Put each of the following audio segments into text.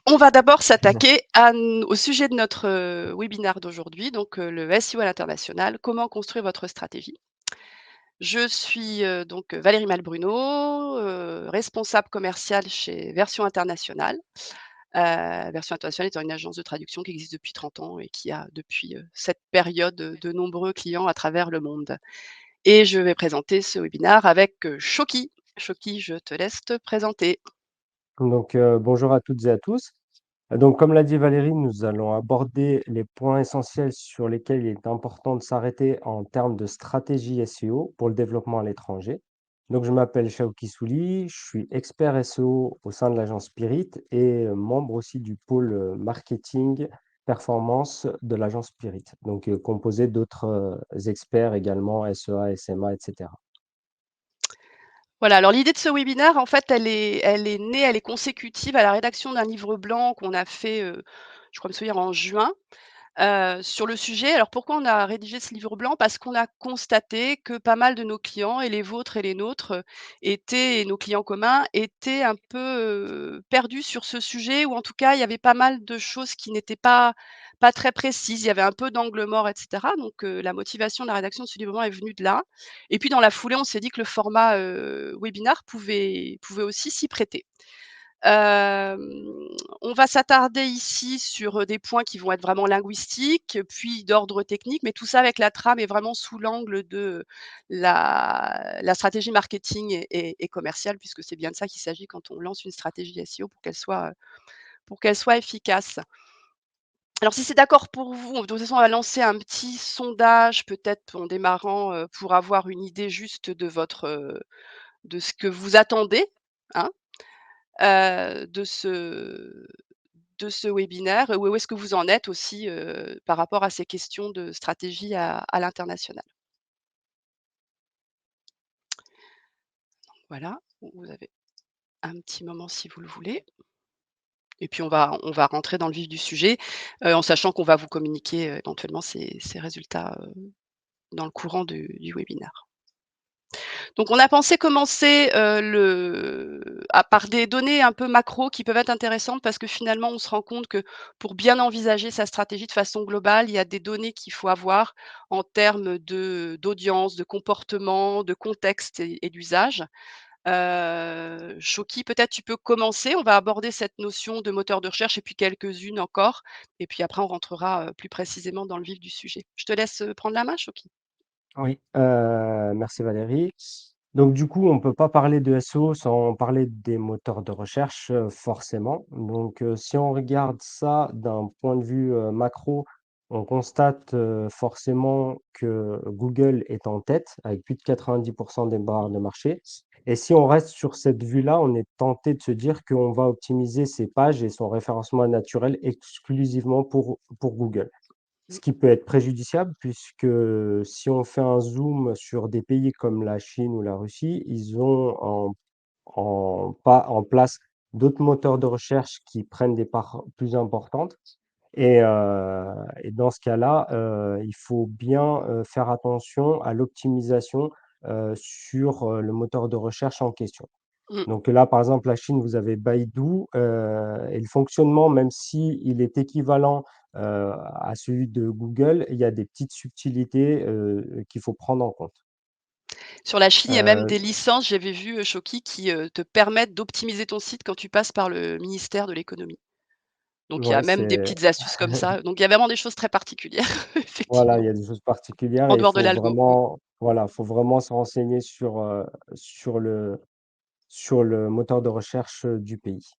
On va d'abord s'attaquer au sujet de notre, webinaire d'aujourd'hui, donc le SEO à l'international, comment construire votre stratégie. Je suis, donc Valérie Malbruno, responsable commerciale chez Version Internationale. Version Internationale étant une agence de traduction qui existe depuis 30 ans et qui a depuis, cette période, de nombreux clients à travers le monde. Et je vais présenter ce webinaire avec, Choky. Choky, je te laisse te présenter. Bonjour à toutes et à tous. Donc, comme l'a dit Valérie, nous allons aborder les points essentiels sur lesquels il est important de s'arrêter en termes de stratégie SEO pour le développement à l'étranger. Donc, je m'appelle Shaoki Souli, je suis expert SEO au sein de l'agence Spirit et membre aussi du pôle marketing performance de l'agence Spirit, composé d'autres experts également, SEA, SMA, etc. Voilà, alors l'idée de ce webinaire, en fait, elle est née, elle est consécutive à la rédaction d'un livre blanc qu'on a fait, je crois me souvenir en juin, sur le sujet. Alors pourquoi on a rédigé ce livre blanc? Parce qu'on a constaté que pas mal de nos clients et les vôtres et les nôtres, étaient et nos clients communs étaient un peu, perdus sur ce sujet ou en tout cas, il y avait pas mal de choses qui n'étaient pas très précises. Il y avait un peu d'angles morts et cetera donc la motivation de la rédaction de ce livre blanc est venue de là et puis dans la foulée, on s'est dit que le format, webinar pouvait aussi s'y prêter. Hem, on va s'attarder ici sur, des points qui vont être vraiment linguistiques, puis d'ordre technique, mais tout ça avec la trame et vraiment sous l'angle de la stratégie marketing et commerciale, puisque c'est bien de ça qu'il s'agit quand on lance une stratégie SEO pour qu'elle soit efficace. Alors si c'est d'accord pour vous, de toute façon, on va lancer un petit sondage peut-être en démarrant, pour avoir une idée juste de de ce que vous attendez, hein, de ce webinaire. Où est-ce que vous en êtes aussi, par rapport à ces questions de stratégie à l'international? Voilà, vous avez un petit moment si vous le voulez et puis on va rentrer dans le vif du sujet, en sachant qu'on va vous communiquer, éventuellement ces résultats, dans le courant du webinaire. Donc on a pensé commencer, par des données un peu macro qui peuvent être intéressantes parce que finalement on se rend compte que pour bien envisager sa stratégie de façon globale, il y a des données qu'il faut avoir en termes d'audience, de comportement, de contexte et d'usage. Choky, peut-être tu peux commencer. On va aborder cette notion de moteur de recherche et puis quelques-unes encore et puis après on rentrera, plus précisément dans le vif du sujet. Je te laisse, prendre la main, Choky. Oui, merci Valérie. Donc du coup, on peut pas parler de SEO sans parler des moteurs de recherche, forcément. Si on regarde ça d'un point de vue, macro, on constate, forcément que Google est en tête avec plus de 90 des barres de marché et si on reste sur cette vue-là, on est tenté de se dire qu'on va optimiser ses pages et son référencement naturel exclusivement pour Google. Mmh. Ce qui peut être préjudiciable puisque si on fait un zoom sur des pays comme la Chine ou la Russie, ils ont pas en place d'autres moteurs de recherche qui prennent des parts plus importantes et dans ce cas-là, il faut bien, faire attention à l'optimisation, sur, le moteur de recherche en question. Mmh. Donc là, par exemple, la Chine, vous avez Baidu, et le fonctionnement, même s'il est équivalent, à celui de Google, il y a des petites subtilités, qu'il faut prendre en compte. Sur la Chine, il y a même Heu, des licences, j'avais vu, Shoky, qui, te permettent d'optimiser ton site quand tu passes par le ministère de l'économie. Donc il y a ouais, même des c'est petites astuces comme ça. Donc il y a vraiment des choses très particulières, voilà, il effectivement, y a des choses particulières en et il dehors de faut l'algo. Mmh. vraiment voilà, faut vraiment se renseigner sur le moteur de recherche, du pays.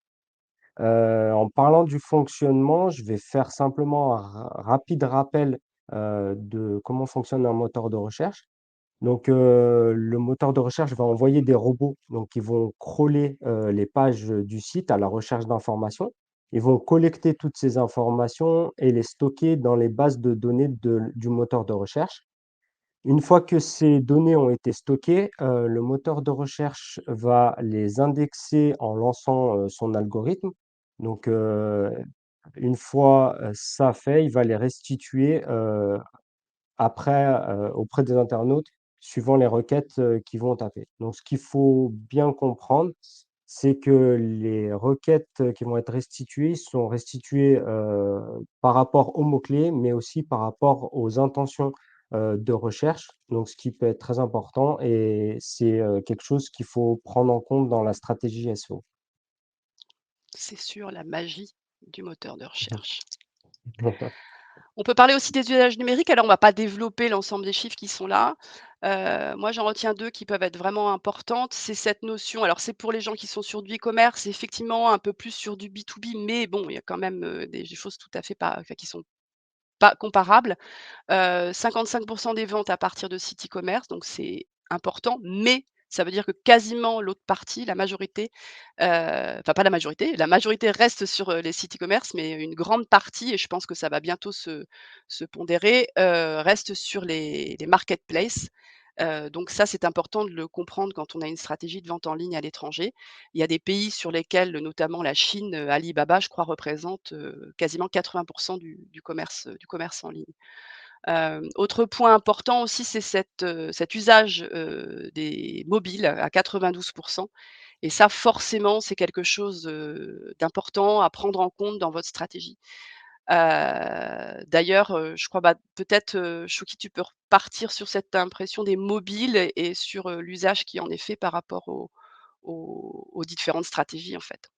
En parlant du fonctionnement, je vais faire simplement un rapide rappel, de comment fonctionne un moteur de recherche. Le moteur de recherche va envoyer des robots, donc ils vont crawler, les pages, du site à la recherche d'informations. Ils vont collecter toutes ces informations et les stocker dans les bases de données du moteur de recherche. Une fois que ces données ont été stockées, le moteur de recherche va les indexer en lançant, son algorithme. Donc, heu, une fois, ça fait, il va les restituer, après, auprès des internautes suivant les requêtes, qu'ils vont taper. Donc ce qu'il faut bien comprendre, c'est que les requêtes qui vont être restituées sont restituées, par rapport aux mots-clés, mais aussi par rapport aux intentions, de recherche, donc ce qui peut être très important et c'est, quelque chose qu'il faut prendre en compte dans la stratégie SEO. C'est sûr, la magie du moteur de Mmh. recherche. On peut parler aussi des usages numériques. Alors, on va pas développer l'ensemble des chiffres qui sont là. Moi, j'en retiens 2 qui peuvent être vraiment importantes. C'est cette notion, alors c'est pour les gens qui sont sur du e-commerce, effectivement un peu plus sur du B2B, mais bon, il y a quand même, des choses tout à fait pas enfin, qui sont pas comparables. 55 des ventes à partir de sites e-commerce, donc c'est important, mais ça veut dire que quasiment l'autre partie, la majorité, enfin pas la majorité reste sur, les sites e-commerce, mais une grande partie et je pense que ça va bientôt se pondérer, reste sur les marketplaces. Donc ça, c'est important de le comprendre quand on a une stratégie de vente en ligne à l'étranger. Il y a des pays sur lesquels, notamment la Chine, Alibaba, je crois, représente, quasiment 80 du commerce en ligne. Autre point important aussi, c'est cet usage, des mobiles à 92 et ça forcément, c'est quelque chose, d'important à prendre en compte dans votre stratégie. D'ailleurs, je crois, bah, peut-être, Chouki, tu peux repartir sur cette impression des mobiles et sur, l'usage qui en est fait par rapport aux différentes stratégies, en fait.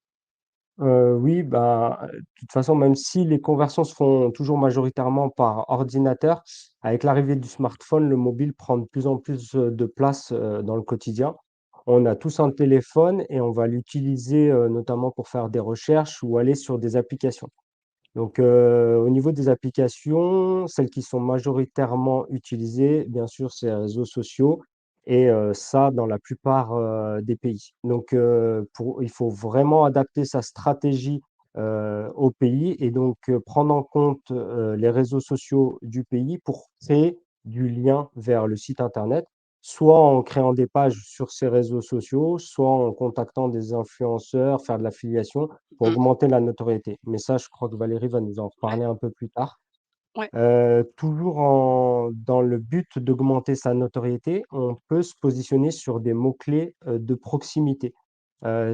Oui, bah, de toute façon, même si les conversions se font toujours majoritairement par ordinateur, avec l'arrivée du smartphone, le mobile prend de plus en plus, de place, dans le quotidien. On a tous un téléphone et on va l'utiliser, notamment pour faire des recherches ou aller sur des applications. Donc, au niveau des applications, celles qui sont majoritairement utilisées, bien sûr, c'est les réseaux sociaux et ça dans la plupart, des pays. Donc, il faut vraiment adapter sa stratégie, au pays et donc, prendre en compte, les réseaux sociaux du pays pour créer du lien vers le site internet, soit en créant des pages sur ces réseaux sociaux, soit en contactant des influenceurs, faire de l'affiliation pour Mmh. augmenter la notoriété. Mais ça, je crois que Valérie va nous en Ouais, reparler un peu plus tard. ouais. Toujours dans le but d'augmenter sa notoriété, on peut se positionner sur des mots-clés, de proximité.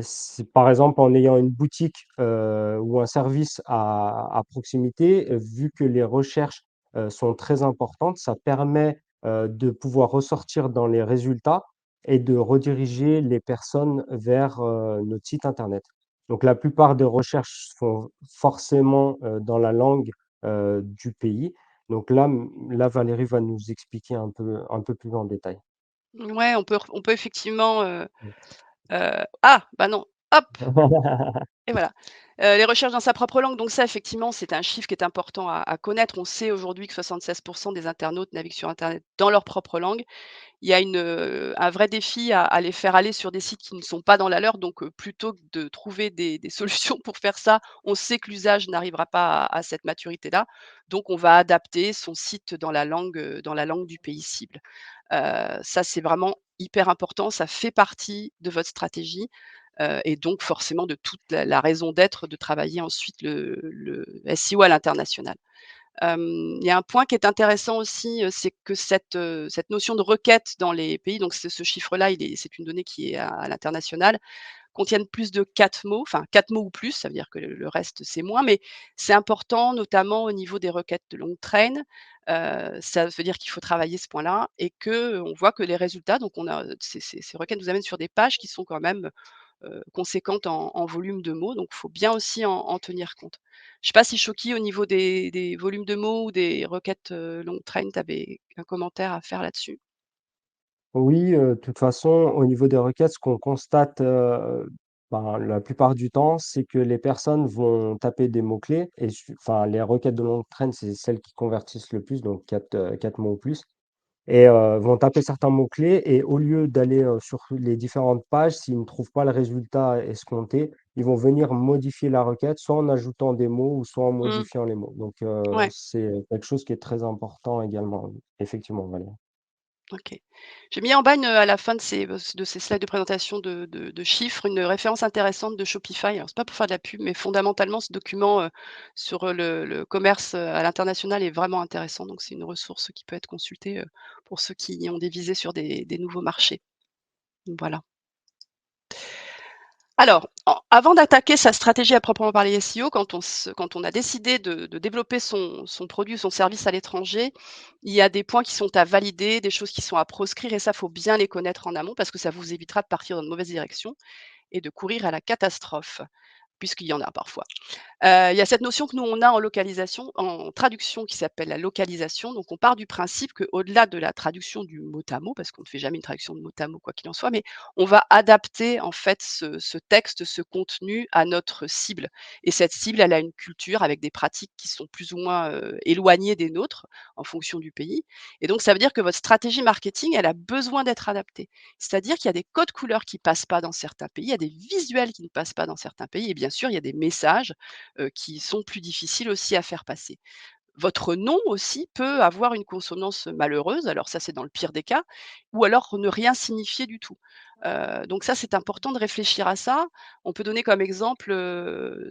C'est par exemple en ayant une boutique, ou un service à proximité, vu que les recherches, sont très importantes, ça permet, de pouvoir ressortir dans les résultats et de rediriger les personnes vers, notre site internet. Donc la plupart des recherches se font forcément, dans la langue, du pays. Donc là, Valérie va nous expliquer un peu plus en détail. Ouais, on peut effectivement, ah! Bah, non, hop! Et voilà. Les recherches dans sa propre langue, donc ça effectivement, c'est un chiffre qui est important à connaître. On sait aujourd'hui que 76 des internautes naviguent sur internet dans leur propre langue. Il y a un vrai défi à les faire aller sur des sites qui ne sont pas dans la leur, donc plutôt que de trouver des solutions pour faire ça, on sait que l'usage n'arrivera pas à cette maturité-là, donc on va adapter son site dans la langue du pays cible. Ça, c'est vraiment hyper important, ça fait partie de votre stratégie, et donc forcément de toute la raison d'être de travailler ensuite le SEO à l'international. Il y a un point qui est intéressant aussi, c'est que cette notion de requête dans les pays, donc ce chiffre-là, c'est une donnée qui est à l'international, contiennent plus de 4 mots, enfin 4 mots ou plus, ça veut dire que le reste, c'est moins, mais c'est important notamment au niveau des requêtes de longue train. Ça veut dire qu'il faut travailler ce point-là et qu'on voit que les résultats, donc on a ces requêtes nous amènent sur des pages qui sont quand même, conséquentes en volume de mots, donc il faut bien aussi en tenir compte. Je sais pas si Choky, au niveau des volumes de mots ou des requêtes, longue train, tu avais un commentaire à faire là-dessus? Oui, de toute façon, au niveau des requêtes, ce qu'on constate, ben, la plupart du temps, c'est que les personnes vont taper des mots-clés et enfin, les requêtes de longue traîne, c'est celles qui convertissent le plus, donc 4 mots ou plus et vont taper certains mots-clés et au lieu d'aller, sur les différentes pages, s'ils ne trouvent pas le résultat escompté, ils vont venir modifier la requête, soit en ajoutant des mots ou soit en Mmh, modifiant les mots. Donc ouais. c'est quelque chose qui est très important également, oui, effectivement, Valérie. OK. J'ai mis en bas à la fin de ces slides de présentation de chiffres, une référence intéressante de Shopify. Alors c'est pas pour faire de la pub, mais fondamentalement ce document, sur, le commerce, à l'international est vraiment intéressant. Donc c'est une ressource qui peut être consultée, pour ceux qui ont des visées sur des nouveaux marchés. Donc voilà. Alors, avant d'attaquer sa stratégie à proprement parler SEO, quand on a décidé de développer son produit ou son service à l'étranger, il y a des points qui sont à valider, des choses qui sont à proscrire et ça, faut bien les connaître en amont parce que ça vous évitera de partir dans une mauvaise direction et de courir à la catastrophe, puisqu'il y en a parfois. Il y a cette notion que nous on a en localisation, en traduction qui s'appelle la localisation. Donc on part du principe qu'au-delà de la traduction du mot à mot, parce qu'on ne fait jamais une traduction de mot à mot quoi qu'il en soit, mais on va adapter en fait ce texte, ce contenu à notre cible et cette cible, elle a une culture avec des pratiques qui sont plus ou moins, éloignées des nôtres en fonction du pays et donc ça veut dire que votre stratégie marketing, elle a besoin d'être adaptée. C'est-à-dire qu'il y a des codes couleurs qui passent pas dans certains pays, il y a des visuels qui ne passent pas dans certains pays et bien sûr, il y a des messages qui sont plus difficiles aussi à faire passer. Votre nom aussi peut avoir une consonance malheureuse, alors ça c'est dans le pire des cas, ou alors ne rien signifier du tout. Donc ça c'est important de réfléchir à ça. On peut donner comme exemple,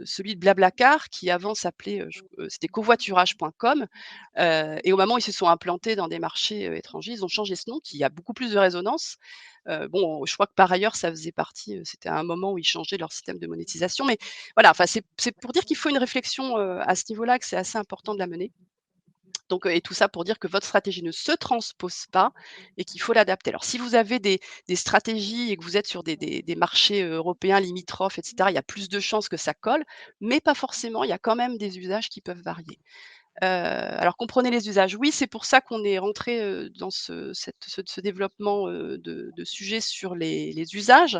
celui de Blablacar qui avant s'appelait, c'était covoiturage.com, et au moment où ils se sont implantés dans des marchés, étrangers, ils ont changé ce nom qui a beaucoup plus de résonance. Bon, je crois que par ailleurs ça faisait partie, c'était à un moment où ils changeaient leur système de monétisation, mais voilà, enfin c'est pour dire qu'il faut une réflexion, à ce niveau-là, que c'est assez important de la mener. Donc, et tout ça pour dire que votre stratégie ne se transpose pas et qu'il faut l'adapter. Alors si vous avez des stratégies et que vous êtes sur des marchés, européens limitrophes et cetera, il y a plus de chances que ça colle, mais pas forcément, il y a quand même des usages qui peuvent varier. Alors comprenez les usages. Oui, c'est pour ça qu'on est rentré, dans ce développement, de sujets sur les usages,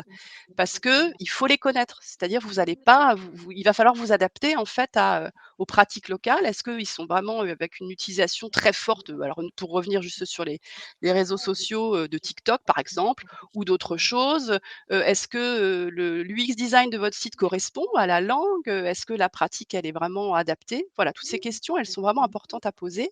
parce que il faut les connaître. C'est-à-dire vous allez pas il va falloir vous adapter en fait aux pratiques locales. Est-ce qu'ils sont vraiment, avec une utilisation très forte, alors pour revenir juste sur les réseaux sociaux, de TikTok par exemple ou d'autres choses? Est-ce que, le l'UX design de votre site correspond à la langue? Est-ce que la pratique elle est vraiment adaptée? Voilà, toutes ces questions, elles sont vraiment importantes à poser.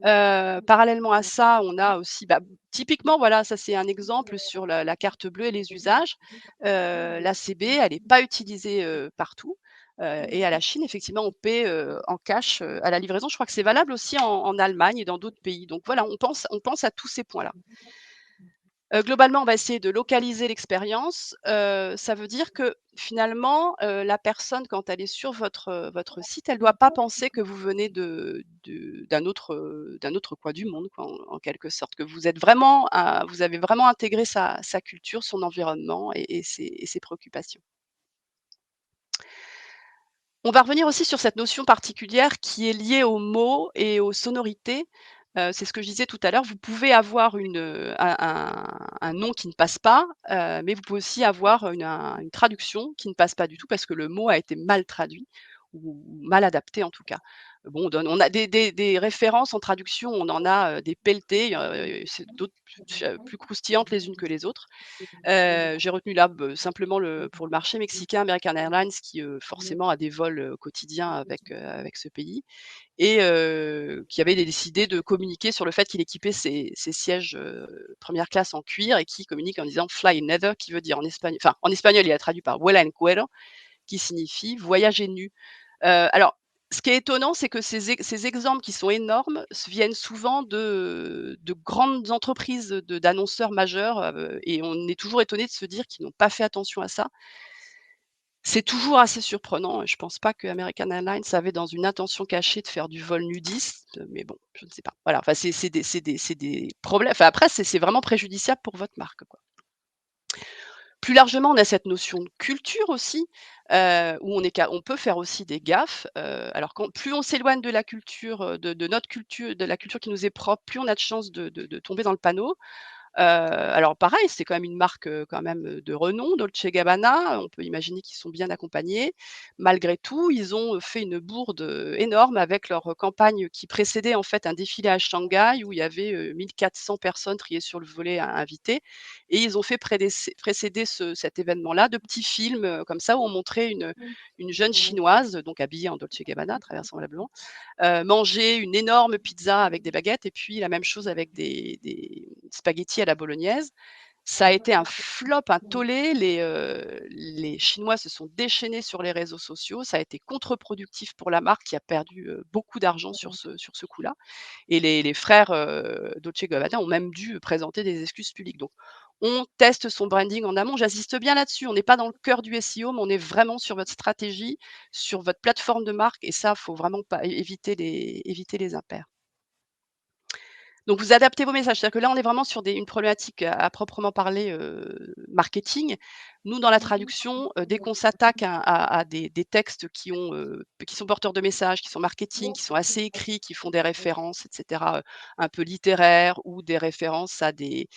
Parallèlement à ça, on a aussi, bah, typiquement, voilà, ça c'est un exemple sur la carte bleue et les usages. L'ACB, elle est pas utilisée, partout, et à la Chine, effectivement, on paie, en cash, à la livraison. Je crois que c'est valable aussi en Allemagne et dans d'autres pays. Donc voilà, on pense à tous ces points-là. Globalement, on va essayer de localiser l'expérience. Ça veut dire que finalement, la personne quand elle est sur votre site, elle doit pas penser que vous venez d'un autre coin du monde quoi, en quelque sorte. Que vous êtes vraiment vous avez vraiment intégré sa culture, son environnement et ses préoccupations. On va revenir aussi sur cette notion particulière qui est liée aux mots et aux sonorités. C'est ce que je disais tout à l'heure, vous pouvez avoir un nom qui ne passe pas, mais vous pouvez aussi avoir une traduction qui ne passe pas du tout parce que le mot a été mal traduit ou mal adapté en tout cas. Bon, on a des références en traduction, on en a, des pelletées, c'est d'autres plus croustillantes les unes que les autres. J'ai retenu là, simplement pour le marché mexicain, American Airlines qui, forcément a des vols, quotidiens avec ce pays et qui avait décidé de communiquer sur le fait qu'il équipait ses sièges, 1 classe en cuir et qui communique en disant «Fly in leather» qui veut dire en espagnol, il a traduit par «vuela en cuero» qui signifie «voyager nu». Alors, ce qui est étonnant, c'est que ces exemples qui sont énormes viennent souvent de grandes entreprises d'annonceurs majeurs, et on est toujours étonné de se dire qu'ils n'ont pas fait attention à ça. C'est toujours assez surprenant, je pense pas que American Airlines avait dans une intention cachée de faire du vol nudiste, mais bon, je ne sais pas. Voilà, enfin c'est des problèmes enfin après c'est vraiment préjudiciable pour votre marque, quoi. Plus largement, on a cette notion de culture aussi, où on peut faire aussi des gaffes, alors plus on s'éloigne de la culture, de notre culture, de la culture qui nous est propre, plus on a de chances de tomber dans le panneau. Alors pareil, c'est quand même une marque, quand même, de renom, Dolce& Gabbana, on peut imaginer qu'ils sont bien accompagnés. Malgré tout, ils ont, fait une bourde, énorme avec leur, campagne qui précédait en fait un défilé à Shanghai où il y avait, 1 400 personnes triées sur le volet à invitées et ils ont fait précéder cet événement-là de petits films, comme ça où on montrait une jeune chinoise, donc habillée en Dolce& Gabbana très vraisemblablement, manger une énorme pizza avec des baguettes et puis la même chose avec des spaghettis à la bolognaise. Ça a été un flop, un tollé. Les Chinois se sont déchaînés sur les réseaux sociaux. Ça a été contre-productif pour la marque qui a perdu, beaucoup d'argent sur ce coup-là et les frères, Dolce& Gabbana ont même dû présenter des excuses publiques. Donc on teste son branding en amont. J'insiste bien là-dessus, on n'est pas dans le cœur du SEO, mais on est vraiment sur votre stratégie, sur votre plateforme de marque et ça, faut vraiment pas éviter les impairs. Donc vous adaptez vos messages. C'est-à-dire que là, on est vraiment sur une problématique à proprement parler, marketing. Nous, dans la traduction, dès qu'on s'attaque à des textes qui sont porteurs de messages, qui sont marketing, qui sont assez écrits, qui font des références et cetera, un peu littéraires ou des références à des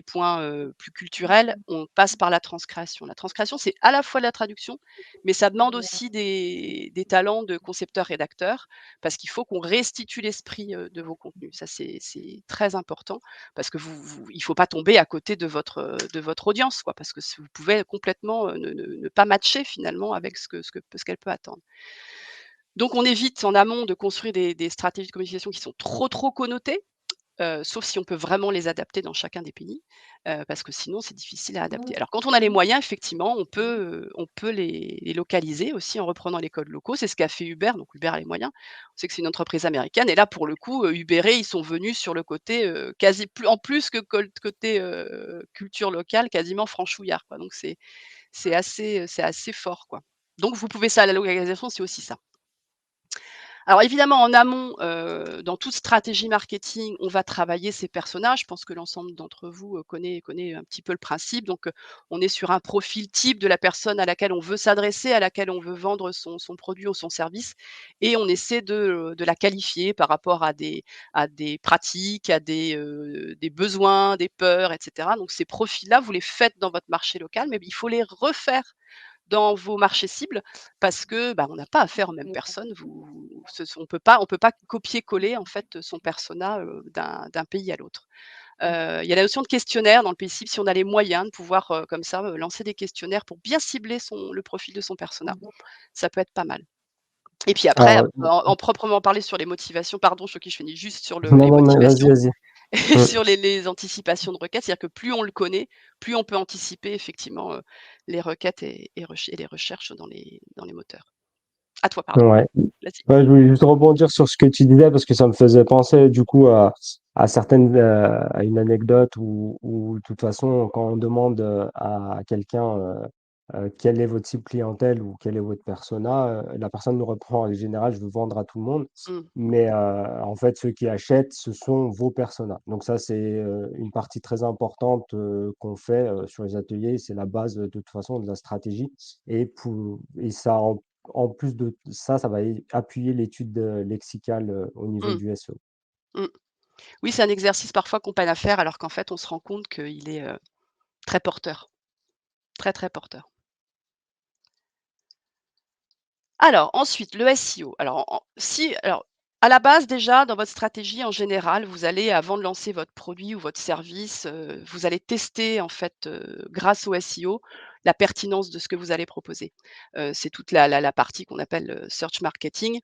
points, plus culturels, on passe par la transcréation. La transcréation, c'est à la fois de la traduction, mais ça demande aussi des talents de concepteur-rédacteur parce qu'il faut qu'on restitue l'esprit, de vos contenus. Ça, c'est très important parce que il faut pas tomber à côté de votre audience, quoi, parce que vous pouvez complètement, ne pas matcher finalement avec ce qu'elle peut attendre. Donc on évite en amont de construire des stratégies de communication qui sont trop connotées. Sauf si on peut vraiment les adapter dans chacun des pays, parce que sinon c'est difficile à adapter. Alors quand on a les moyens, effectivement, on peut les localiser aussi en reprenant les codes locaux. C'est ce qu'a fait Uber, donc Uber a les moyens. On sait que c'est une entreprise américaine et là pour le coup, Uber Eats, ils sont venus sur le côté, quasi plus en plus que côté, culture locale, quasiment franchouillard, quoi. Donc c'est assez fort, quoi. Donc vous pouvez ça, la localisation, c'est aussi ça. Alors évidemment, en amont, dans toute stratégie marketing, on va travailler ses personas. Je pense que l'ensemble d'entre vous, connaît un petit peu le principe. Donc, on est sur un profil type de la personne à laquelle on veut s'adresser, à laquelle on veut vendre son produit ou son service et on essaie de la qualifier par rapport à des pratiques, à des besoins, des peurs et cetera. Donc ces profils-là, vous les faites dans votre marché local, mais il faut les refaire dans vos marchés cibles parce que, bah, on n'a pas affaire aux mêmes personnes. On peut pas copier-coller en fait, son persona, d'un pays à l'autre. Il y a la notion de questionnaire dans le pays cible, si on a les moyens de pouvoir, comme ça, lancer des questionnaires pour bien cibler le profil de son persona, ça peut être pas mal. Et puis après, Alors, en proprement parler sur les motivations, pardon, je finis juste sur non, les non, mais vas-y, motivations vas-y. Mmh. sur les anticipations de requêtes, c'est-à-dire que plus on le connaît, plus on peut anticiper effectivement, les requêtes et les recherches dans les moteurs. À toi, pardon. Ouais. Vas-y. Ouais, je voulais juste rebondir sur ce que tu disais parce que ça me faisait penser du coup à certaines à une anecdote où de toute façon quand on demande, à quelqu'un, quelle est votre cible clientèle ou quel est votre persona, la personne nous répond en général: «Je veux vendre à tout le monde». Mmh. Mais, en fait, ceux qui achètent, ce sont vos personas. Donc ça, c'est, une partie très importante, qu'on fait, sur les ateliers. C'est la base, de toute façon de la stratégie et ça en plus de ça, ça va appuyer l'étude, lexicale, au niveau Mmh. du SEO. Mmh. Oui, c'est un exercice parfois qu'on peine à faire alors qu'en fait on se rend compte qu'il est, très porteur, très porteur. Alors ensuite, le SEO. Alors à la base déjà dans votre stratégie en général, vous allez avant de lancer votre produit ou votre service, vous allez tester en fait, grâce au SEO, la pertinence de ce que vous allez proposer. C'est toute la partie qu'on appelle, search marketing.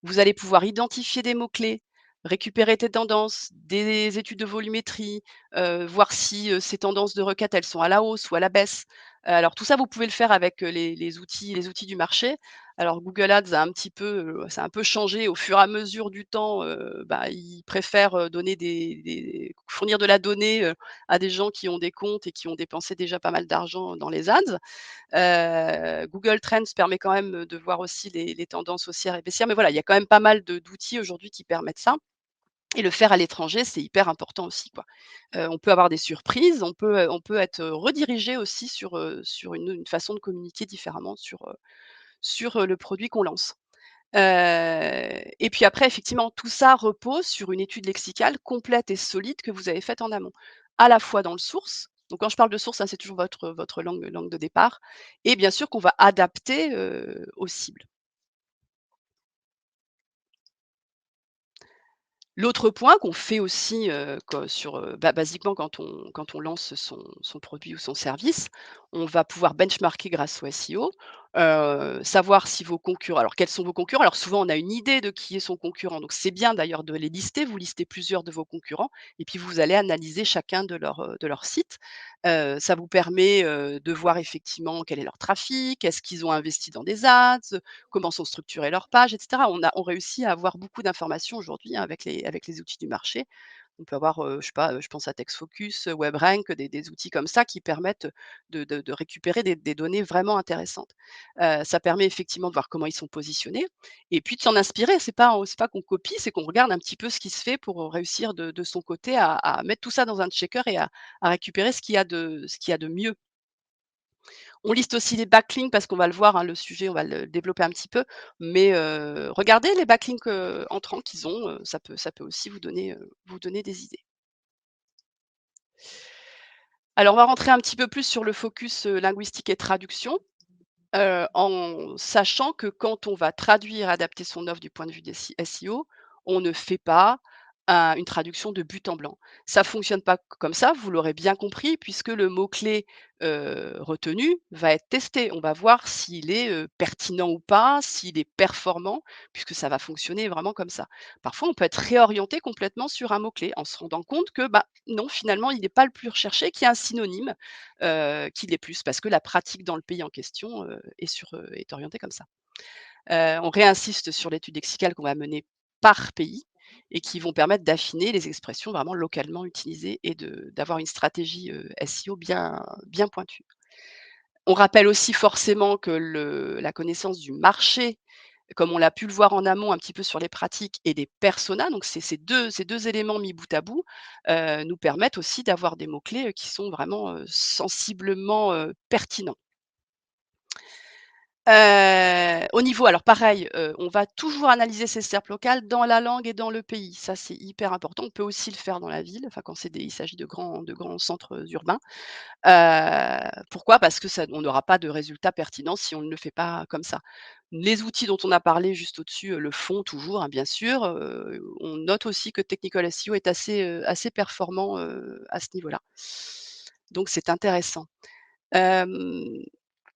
Vous allez pouvoir identifier des mots-clés, récupérer des tendances, des études de volumétrie, voir si, ces tendances de requête, elles sont à la hausse ou à la baisse. Alors tout ça, vous pouvez le faire avec, les outils du marché. Alors Google Ads a un petit peu, ça a un peu changé au fur et à mesure du temps, bah, ils préfèrent, donner des fournir de la donnée, à des gens qui ont des comptes et qui ont dépensé déjà pas mal d'argent dans les ads. Google Trends permet quand même, de voir aussi les tendances haussières et baissières, mais voilà, il y a quand même pas mal d'outils aujourd'hui qui permettent ça et le faire à l'étranger, c'est hyper important aussi, quoi. On peut avoir des surprises, on peut être, redirigé aussi sur une façon de communiquer différemment sur le produit qu'on lance. Et puis après effectivement tout ça repose sur une étude lexicale complète et solide que vous avez faite en amont. À la fois dans le source, donc quand je parle de source, hein, c'est toujours votre langue de départ et bien sûr qu'on va adapter, aux cibles. L'autre point qu'on fait aussi, basiquement quand on lance son produit ou son service, on va pouvoir benchmarker grâce au SEO, savoir si vos concurrents alors quels sont vos concurrents? Alors souvent on a une idée de qui est son concurrent, donc c'est bien d'ailleurs de les lister. Vous listez plusieurs de vos concurrents et puis vous allez analyser chacun de leurs sites. Ça vous permet, de voir effectivement quel est leur trafic, est-ce qu'ils ont investi dans des ads, comment sont structurées leurs pages et cetera. On réussit à avoir beaucoup d'informations aujourd'hui, hein, avec les outils du marché. On peut avoir, je sais pas, je pense à TextFocus, WebRank, des outils comme ça qui permettent de récupérer des données vraiment intéressantes. Ça permet effectivement de voir comment ils sont positionnés et puis de s'en inspirer. C'est pas qu'on copie, c'est qu'on regarde un petit peu ce qui se fait pour, réussir de son côté à mettre tout ça dans un checker et à récupérer ce qu'il y a de mieux. On liste aussi les backlinks parce qu'on va le voir, hein, le sujet, on va le développer un petit peu, mais regardez les backlinks, entrants qu'ils ont, ça peut aussi vous donner des idées. Alors on va rentrer un petit peu plus sur le focus, linguistique et traduction. En sachant que quand on va traduire, adapter son offre du point de vue des SEO, on ne fait pas une traduction de but en blanc. Ça fonctionne pas comme ça, vous l'aurez bien compris, puisque le mot-clé, retenu va être testé. On va voir s'il est, pertinent ou pas, s'il est performant, puisque ça va fonctionner vraiment comme ça. Parfois, on peut être réorienté complètement sur un mot-clé en se rendant compte que, bah, non, finalement, il n'est pas le plus recherché, qu'il y a un synonyme qui l'est plus parce que la pratique dans le pays en question, est orientée comme ça. On réinsiste sur l'étude lexicale qu'on va mener par pays et qui vont permettre d'affiner les expressions vraiment localement utilisées et d'avoir une stratégie, SEO bien pointue. On rappelle aussi forcément que la connaissance du marché, comme on l'a pu le voir en amont un petit peu sur les pratiques et des personas, donc ces deux éléments mis bout à bout, nous permettent aussi d'avoir des mots-clés, qui sont vraiment, sensiblement, pertinents. Au niveau alors pareil, on va toujours analyser ces SERP locales dans la langue et dans le pays. Ça, c'est hyper important. On peut aussi le faire dans la ville, enfin quand il s'agit de grands centres, urbains. Pourquoi? Parce que ça on n'aura pas de résultats pertinents si on ne le fait pas comme ça. Les outils dont on a parlé juste au-dessus, le font toujours, hein, bien sûr. On note aussi que Technical SEO est assez performant, à ce niveau-là. Donc c'est intéressant. Hem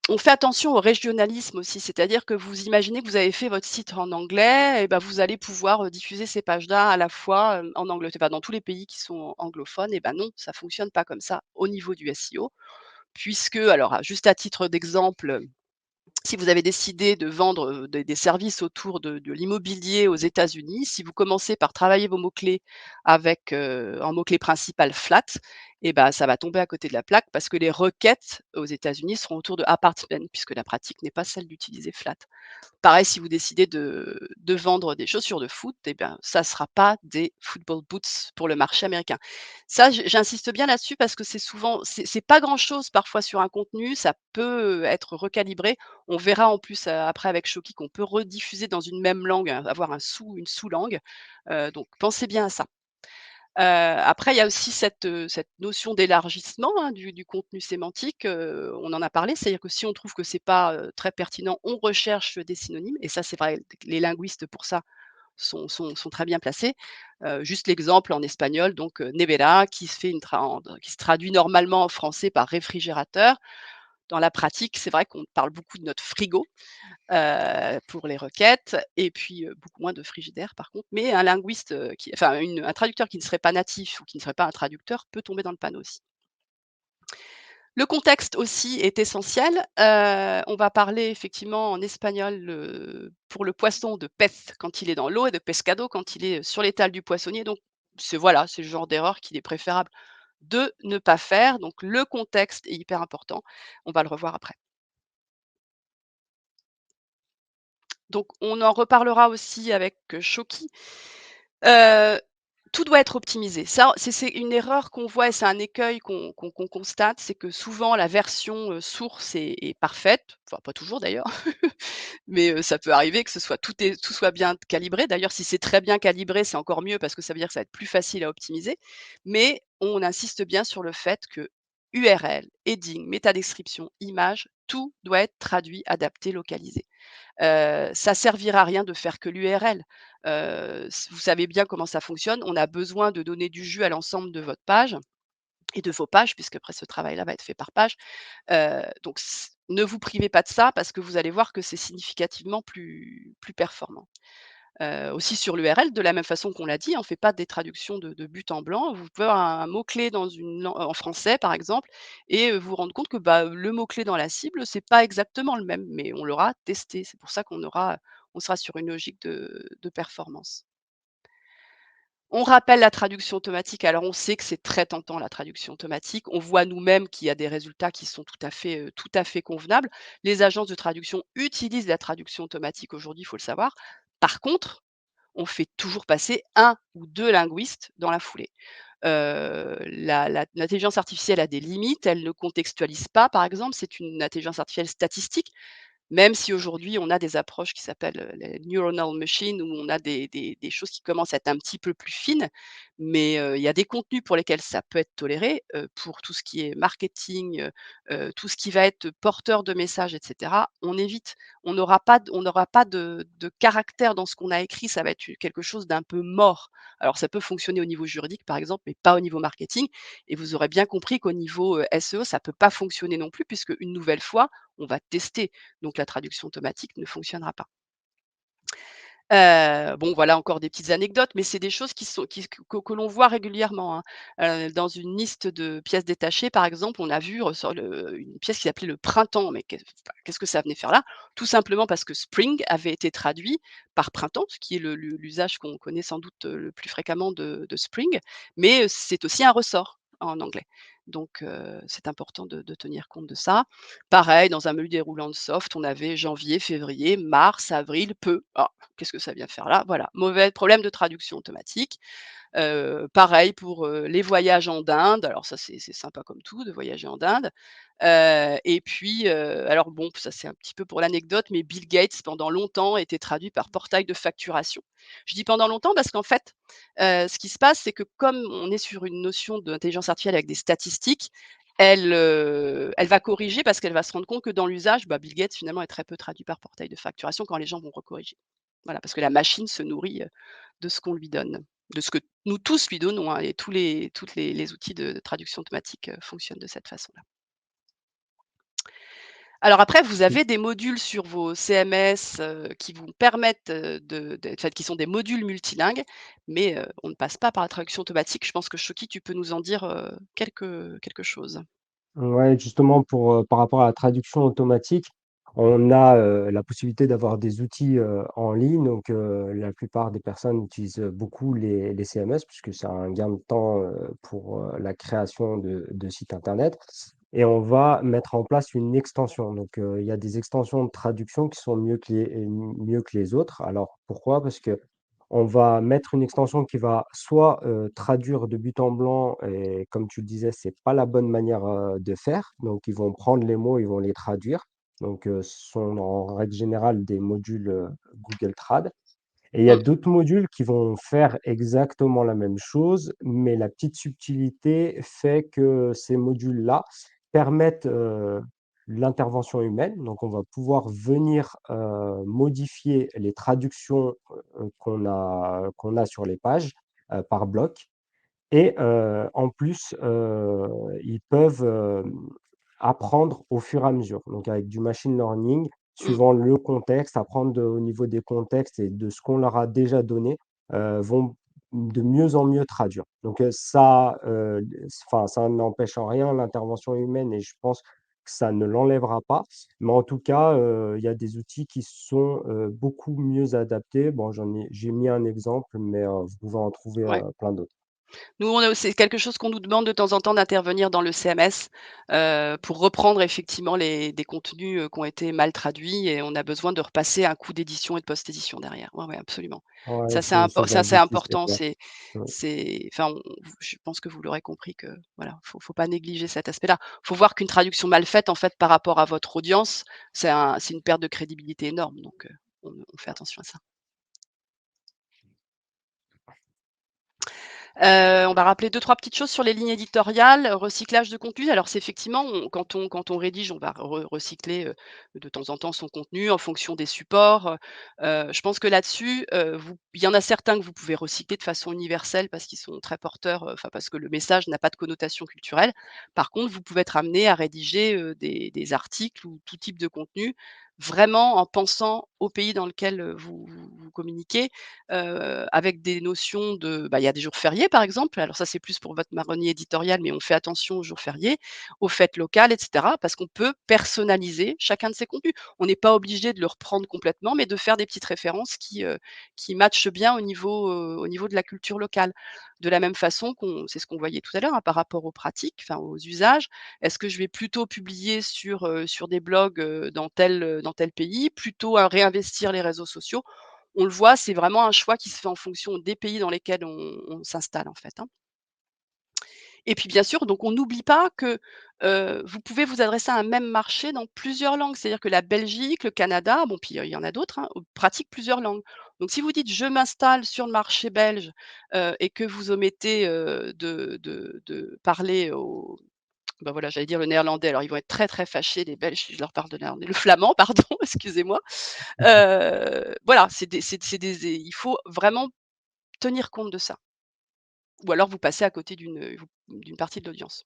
On fait attention au régionalisme aussi, c'est-à-dire que vous imaginez que vous avez fait votre site en anglais et ben vous allez pouvoir, diffuser ces pages-là à la fois, en Angleterre, enfin dans tous les pays qui sont anglophones et ben non, ça fonctionne pas comme ça au niveau du SEO puisque alors, juste à titre d'exemple, si vous avez décidé de vendre, des services autour de l'immobilier aux États-Unis, si vous commencez par travailler vos mots-clés avec, en mot-clé principal flat et ben ça va tomber à côté de la plaque parce que les requêtes aux États-Unis seront autour de apartment puisque la pratique n'est pas celle d'utiliser flat. Pareil, si vous décidez de vendre des chaussures de foot et bien, ça ne sera pas des football boots pour le marché américain. Ça, j'insiste bien là-dessus parce que c'est pas grand-chose parfois sur un contenu, ça peut être recalibré. On verra en plus, après avec Shoki qu'on peut rediffuser dans une même langue, avoir une sous-langue, donc pensez bien à ça. Après il y a aussi cette notion d'élargissement, hein, du contenu sémantique, on en a parlé, c'est-à-dire que si on trouve que c'est pas, très pertinent, on recherche des synonymes et ça c'est vrai, les linguistes pour ça sont très bien placés. Juste l'exemple en espagnol donc, nevera qui se traduit normalement en français par réfrigérateur. Dans la pratique, c'est vrai qu'on parle beaucoup de notre frigo, pour les requêtes et puis, beaucoup moins de frigidaire par contre, mais un linguiste, un traducteur qui ne serait pas natif ou qui ne serait pas un traducteur peut tomber dans le panneau aussi. Le contexte aussi est essentiel, on va parler effectivement en espagnol, pour le poisson de pez quand il est dans l'eau et de pescado quand il est, sur l'étal du poissonnier donc c'est le genre d'erreur qu'il est préférable de ne pas faire donc le contexte est hyper important, on va le revoir après. Donc on en reparlera aussi avec, Shoki. Heu, Tout doit être optimisé. Ça, c'est une erreur qu'on voit et c'est un écueil qu'on constate, c'est que souvent la version, source est parfaite, enfin pas toujours d'ailleurs, mais ça peut arriver que tout soit bien calibré. D'ailleurs, si c'est très bien calibré, c'est encore mieux parce que ça veut dire que ça va être plus facile à optimiser. Mais on insiste bien sur le fait que URL, heading, métadescription, image, tout doit être traduit, adapté, localisé. Ça servira à rien de faire que l'URL. Vous savez bien comment ça fonctionne. On a besoin de donner du jus à l'ensemble de votre page et de vos pages, puisque après ce travail-là va être fait par page. Donc ne vous privez pas de ça parce que vous allez voir que c'est significativement plus performant. Aussi sur l'URL, de la même façon qu'on l'a dit, on ne fait pas des traductions de but en blanc. Vous pouvez avoir un mot-clé dans en français, par exemple, et vous rendre compte que, bah, le mot-clé dans la cible, c'est pas exactement le même, mais on l'aura testé. C'est pour ça on sera sur une logique de performance. On rappelle la traduction automatique. Alors, on sait que c'est très tentant la traduction automatique. On voit nous-mêmes qu'il y a des résultats qui sont tout à fait convenables. Les agences de traduction utilisent la traduction automatique aujourd'hui, il faut le savoir. Par contre, on fait toujours passer un ou 2 linguistes dans la foulée. L'intelligence artificielle a des limites, elle ne contextualise pas, par exemple, c'est une intelligence artificielle statistique. Même si aujourd'hui on a des approches qui s'appellent, les neuronal machines où on a des choses qui commencent à être un petit peu plus fines, mais il y a des contenus pour lesquels ça peut être toléré, pour tout ce qui est marketing, tout ce qui va être porteur de messages et cetera, on évite. On n'aura pas de caractère dans ce qu'on a écrit, ça va être quelque chose d'un peu mort. Alors ça peut fonctionner au niveau juridique par exemple, mais pas au niveau marketing et vous aurez bien compris qu'au niveau, SEO, ça peut pas fonctionner non plus puisque une nouvelle fois, on va tester. Donc la traduction automatique ne fonctionnera pas. Bon voilà encore des petites anecdotes, mais c'est des choses qui sont qui que l'on voit régulièrement, hein. Dans une liste de pièces détachées, par exemple, on a vu ressort une pièce qui s'appelait «Le printemps», mais qu'est-ce que ça venait faire là? Tout simplement parce que spring avait été traduit par printemps, ce qui est l'usage qu'on connaît sans doute, le plus fréquemment de spring, mais c'est aussi un ressort en anglais. Donc c'est important de tenir compte de ça. Pareil, dans un menu déroulant de soft, on avait janvier, février, mars, avril, peu. Ah, qu'est-ce que ça vient faire là? Voilà, mauvais problème de traduction automatique. Pareil pour, les voyages en Inde, alors ça c'est sympa comme tout de voyager en Inde. Et puis, alors bon, ça c'est un petit peu pour l'anecdote, mais Bill Gates pendant longtemps était traduit par portail de facturation. Je dis pendant longtemps parce qu'en fait, ce qui se passe, c'est que comme on est sur une notion d'intelligence artificielle avec des statistiques, elle va corriger parce qu'elle va se rendre compte que dans l'usage, bah, Bill Gates finalement est très peu traduit par portail de facturation quand les gens vont recorriger. Voilà, parce que la machine se nourrit, de ce qu'on lui donne, de ce que nous tous lui donnons, hein, et toutes les outils de traduction automatique, fonctionnent de cette façon-là. Alors après, vous Mmh. avez des modules sur vos CMS, qui vous permettent, en fait, qui sont des modules multilingues, mais on ne passe pas par la traduction automatique. Je pense que Choky, tu peux nous en dire, quelque chose? Ouais, justement par rapport à la traduction automatique, on a, la possibilité d'avoir des outils, en ligne. Donc, la plupart des personnes utilisent, beaucoup les CMS puisque c'est un gain de temps, pour, la création de sites internet et on va mettre en place une extension. Donc, il y a des extensions de traduction qui sont mieux que les autres. Alors pourquoi? Parce que on va mettre une extension qui va soit, traduire de but en blanc et comme tu le disais, c'est pas la bonne manière, de faire. Donc ils vont prendre les mots, ils vont les traduire. Donc, ce sont en règle générale des modules, Google Trad et il y a Mmh, d'autres modules qui vont faire exactement la même chose, mais la petite subtilité fait que ces modules-là permettent, l'intervention humaine. Donc on va pouvoir venir, modifier les traductions, qu'on a sur les pages, par bloc et en plus, ils peuvent, apprendre au fur et à mesure. Donc avec du machine learning, mmh, suivant le contexte, apprendre au niveau des contextes et de ce qu'on leur a déjà donné, vont de mieux en mieux traduire. Donc ça, enfin, ça n'empêche en rien l'intervention humaine et je pense que ça ne l'enlèvera pas. Mais en tout cas, il y a des outils qui sont, beaucoup mieux adaptés. Bon, j'ai mis un exemple, mais vous pouvez en trouver, ouais. plein d'autres. Nous, c'est quelque chose qu'on nous demande de temps en temps d'intervenir dans le CMS, pour reprendre effectivement des contenus, qui ont été mal traduits et on a besoin de repasser un coup d'édition et de post-édition derrière. Ouais, ouais, absolument. Ouais, ça Ça, va c'est vite et c'est important, clair. Mmh. enfin, je pense que vous l'aurez compris que voilà, faut pas négliger cet aspect-là. Faut voir qu'une traduction mal faite, en fait, par rapport à votre audience, c'est une perte de crédibilité énorme donc on fait attention à ça. On va rappeler deux-trois petites choses sur les lignes éditoriales, recyclage de contenu. Alors c'est effectivement, quand on rédige, on va recycler, de temps en temps son contenu en fonction des supports, je pense que là-dessus, vous il y en a certains que vous pouvez recycler de façon universelle parce qu'ils sont très porteurs, enfin parce que le message n'a pas de connotation culturelle. Par contre, vous pouvez être amené à rédiger, des articles ou tout type de contenu, vraiment en pensant au pays dans lequel, vous communiquez, avec des notions de bah, il y a des jours fériés, par exemple. Alors ça, c'est plus pour votre marronnier éditorial, mais on fait attention aux jours fériés, aux fêtes locales et cetera, parce qu'on peut personnaliser chacun de ces contenus. On n'est pas obligé de le reprendre complètement, mais de faire des petites références qui matchent bien au niveau de la culture locale. De la même façon c'est ce qu'on voyait tout à l'heure, hein, par rapport aux pratiques, enfin aux usages. Est-ce que je vais plutôt publier sur des blogs, dans tel pays, plutôt à réinvestir les réseaux sociaux? On le voit, c'est vraiment un choix qui se fait en fonction des pays dans lesquels on s'installe, en fait, hein. Et puis bien sûr, donc on n'oublie pas que, vous pouvez vous adresser à un même marché dans plusieurs langues. C'est-à-dire que la Belgique, le Canada, bon puis, il y en a d'autres, hein, pratiquent plusieurs langues. Donc si vous dites: «Je m'installe sur le marché belge», et que vous omettez, de parler au bah, voilà, j'allais dire le néerlandais, alors ils vont être très, très fâchés les Belges si je leur parle de néerlandais. Le flamand, pardon, excusez-moi. Voilà, c'est des il faut vraiment tenir compte de ça. Ou alors vous passez à côté d'une partie de l'audience.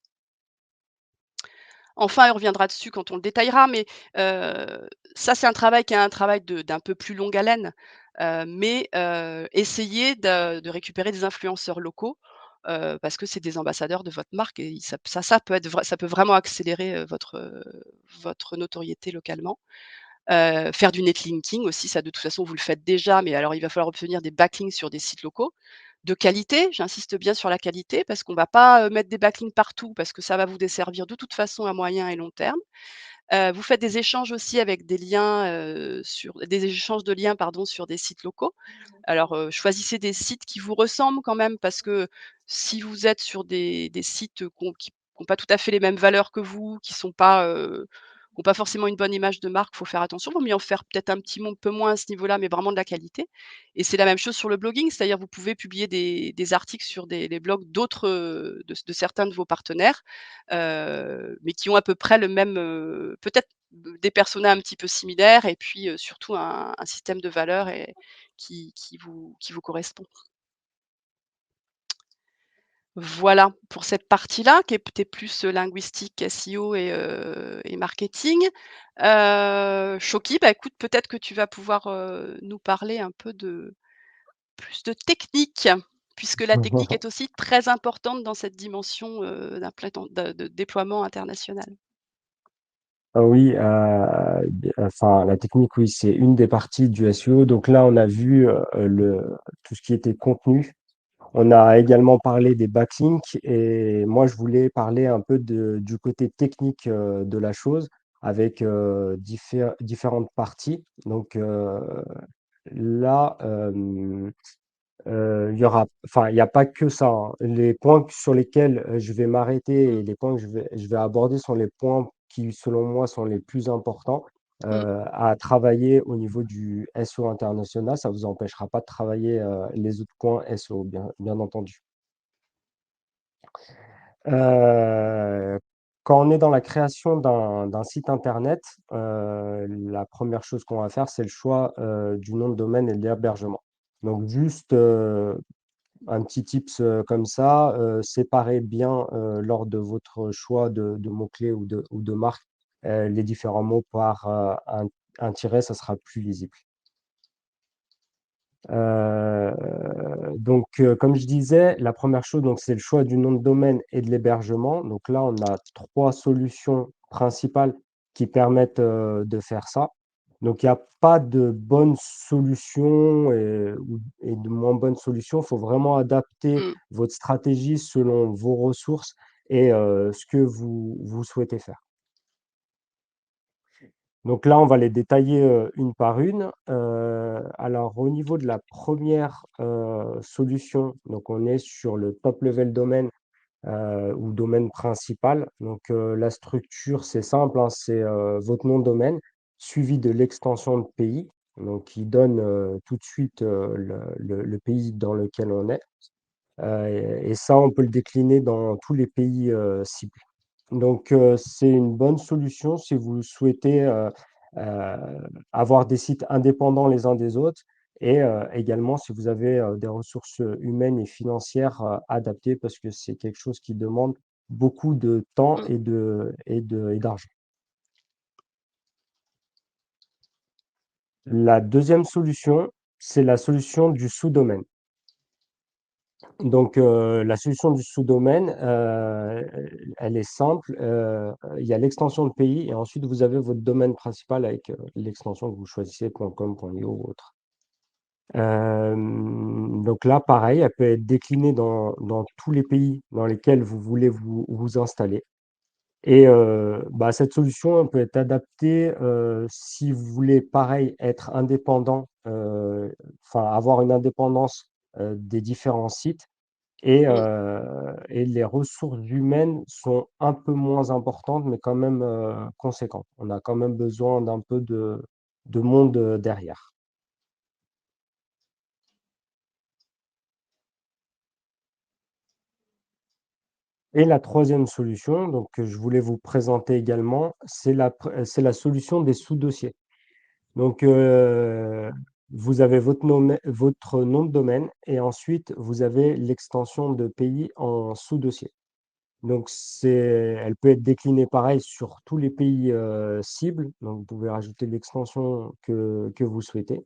Enfin, on reviendra dessus quand on le détaillera, mais ça, c'est un travail qui est un travail d'un peu plus longue haleine, mais essayez de récupérer des influenceurs locaux, parce que c'est des ambassadeurs de votre marque et ça peut être ça peut vraiment accélérer, votre notoriété localement. Faire du netlinking aussi, ça de toute façon vous le faites déjà, mais alors il va falloir obtenir des backlinks sur des sites locaux. De qualité, j'insiste bien sur la qualité parce qu'on va pas, mettre des backlinks partout parce que ça va vous desservir de toute façon à moyen et long terme. Vous faites des échanges aussi avec des liens, des échanges de liens pardon sur des sites locaux. Alors, choisissez des sites qui vous ressemblent quand même parce que si vous êtes sur des sites, qui ont pas tout à fait les mêmes valeurs que vous, qui ont pas forcément une bonne image de marque, faut faire attention. Vaut mieux en faire peut-être un peu moins à ce niveau-là, mais vraiment de la qualité et c'est la même chose sur le blogging, c'est-à-dire vous pouvez publier des articles sur les blogs d'autres, de certains de vos partenaires, mais qui ont à peu près le même, peut-être des personas un petit peu similaires et puis, surtout un système de valeurs et qui vous correspond. Voilà pour cette partie-là qui est peut-être plus, linguistique, SEO et marketing. Choky, bah, écoute, peut-être que tu vas pouvoir, nous parler un peu de plus de technique, puisque la technique est aussi très importante dans cette dimension, de déploiement international. Ah oui, enfin, la technique, oui, c'est une des parties du SEO. Donc là, on a vu, tout ce qui était contenu. On a également parlé des backlinks et moi, je voulais parler un peu du côté technique, de la chose avec, différentes parties. Donc, là, il y a pas que ça, hein. Les points sur lesquels, je vais m'arrêter Mmh, et les points que je vais aborder sont les points qui, selon moi, sont les plus importants, mmh. à travailler au niveau du SEO international. Ça vous empêchera pas de travailler, les autres points SEO, bien entendu. Heu, Quand on est dans la création d'un site internet, la première chose qu'on va faire, c'est le choix, du nom de domaine et de l'hébergement. Donc juste, un petit tips, comme ça, séparez bien, lors de votre choix de mots-clés ou de marques, les différents mots par, un tiret, ça sera plus lisible. Donc, comme je disais, la première chose, donc, c'est le choix du nom de domaine et de l'hébergement. Donc là, on a 3 solutions principales qui permettent, de faire ça. Donc il y a pas de bonne solution et de moins bonne solution. Il faut vraiment adapter Mmh. votre stratégie selon vos ressources et ce que vous souhaitez faire. Donc là, on va les détailler, une par une. Alors au niveau de la première solution, donc on est sur le top level domaine, ou domaine principal. Donc la structure, c'est simple, hein, c'est, votre nom de domaine suivi de l'extension de pays, donc qui donne, tout de suite, le pays dans lequel on est. Et ça, on peut le décliner dans tous les pays, cibles. Donc c'est une bonne solution si vous souhaitez, avoir des sites indépendants les uns des autres et également si vous avez, des ressources, humaines et financières, adaptées parce que c'est quelque chose qui demande beaucoup de temps Mmh. et d'argent. La deuxième solution, c'est la solution du sous-domaine. Donc, la solution du sous-domaine, elle est simple, il y a l'extension de pays et ensuite vous avez votre domaine principal avec, l'extension que vous choisissez, .com, .io ou autre. Donc là, pareil, elle peut être déclinée dans tous les pays dans lesquels vous voulez vous installer et bah, cette solution, elle peut être adaptée, si vous voulez pareil être indépendant, enfin avoir une indépendance, des différents sites Mmh. et les ressources humaines sont un peu moins importantes, mais quand même, conséquentes. On a quand même besoin d'un peu de monde, derrière. Et la troisième solution, donc que je voulais vous présenter également, c'est la solution des sous-dossiers. Donc, vous avez votre nom de domaine et ensuite vous avez l'extension de pays en sous-dossier. Donc elle peut être déclinée pareil sur tous les pays, cibles, donc vous pouvez rajouter l'extension que vous souhaitez.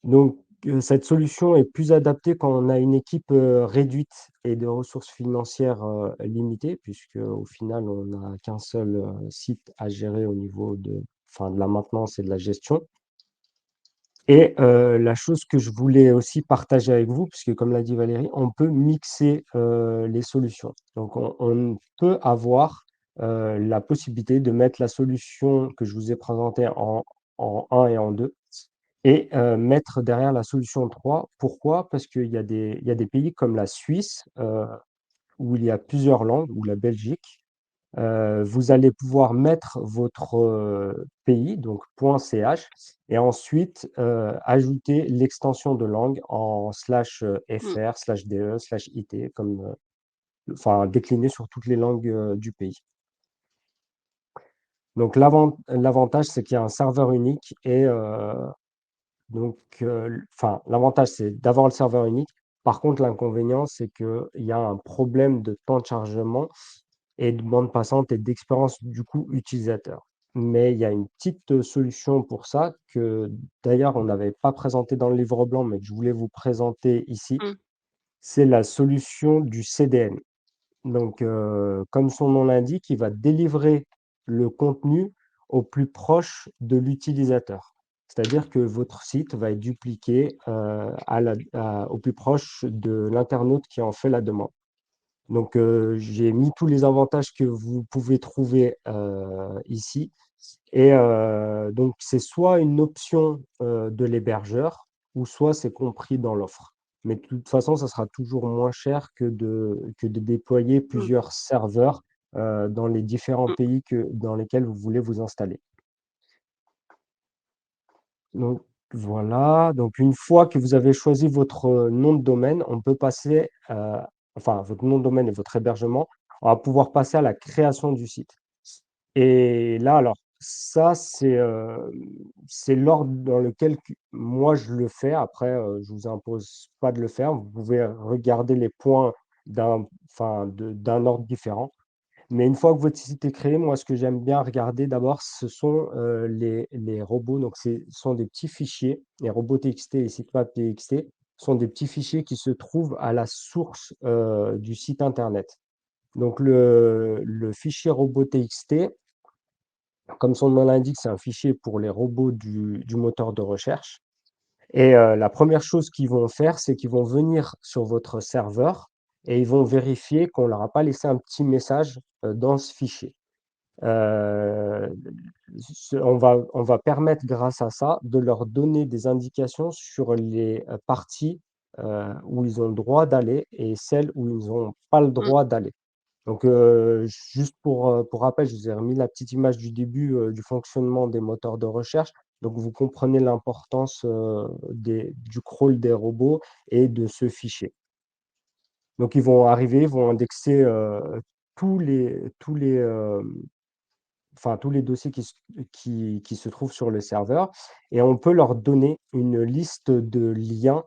Donc, cette solution est plus adaptée quand on a une équipe, réduite et de ressources financières, limitées puisque au final on n'a qu'un seul, site à gérer au niveau de la maintenance et de la gestion. Et la chose que je voulais aussi partager avec vous, puisque comme l'a dit Valérie, on peut mixer, les solutions. Donc on peut avoir, la possibilité de mettre la solution que je vous ai présentée en 1 et en 2 et mettre derrière la solution 3. Pourquoi? Parce qu'il y a des pays comme la Suisse, où il y a plusieurs langues, ou la Belgique. Vous allez pouvoir mettre votre, pays, donc .ch et ensuite, ajouter l'extension de langue en Mmh. /fr/de/it comme, enfin décliné sur toutes les langues, du pays. Donc l'avantage, c'est qu'il y a un serveur unique et donc l'avantage, c'est d'avoir le serveur unique. Par contre, l'inconvénient, c'est qu'il y a un problème de temps de chargement et de bande passante et d'expérience du coup utilisateur. Mais il y a une petite, solution pour ça que d'ailleurs on n'avait pas présenté dans le livre blanc, mais que je voulais vous présenter ici. Mmh. C'est la solution du CDN. Donc, comme son nom l'indique, il va délivrer le contenu au plus proche de l'utilisateur. C'est-à-dire que votre site va être dupliqué, au plus proche de l'internaute qui en fait la demande. Donc, j'ai mis tous les avantages que vous pouvez trouver, ici et donc c'est soit une option, de l'hébergeur ou soit c'est compris dans l'offre. Mais de toute façon, ça sera toujours moins cher que de déployer Mmh. plusieurs serveurs, dans les différents Mmh. pays dans lesquels vous voulez vous installer. Donc voilà, donc une fois que vous avez choisi votre, nom de domaine, on peut passer, enfin votre nom de domaine et votre hébergement, on va pouvoir passer à la création du site. Et là, alors ça, c'est l'ordre dans lequel moi je le fais. Après, je vous impose pas de le faire. Vous pouvez regarder les points d'un ordre différent. Mais une fois que votre site est créé, moi, ce que j'aime bien regarder d'abord, ce sont, les robots. Donc ce sont des petits fichiers, les robots TXT et sitemap TXT sont des petits fichiers qui se trouvent à la source, du site internet. Donc le fichier robot TXT, comme son nom l'indique, c'est un fichier pour les robots du moteur de recherche et la première chose qu'ils vont faire, c'est qu'ils vont venir sur votre serveur et ils vont vérifier qu'on leur a pas laissé un petit message, dans ce fichier. Heu, on va permettre grâce à ça de leur donner des indications sur les, parties, où ils ont le droit d'aller et celles où ils ont pas le Mmh. droit d'aller. Donc, juste pour rappel, je vous ai remis la petite image du début, du fonctionnement des moteurs de recherche. Donc vous comprenez l'importance, du crawl des robots et de ce fichier. Donc ils vont arriver, ils vont indexer, tous les dossiers qui se trouvent sur le serveur et on peut leur donner une liste de liens,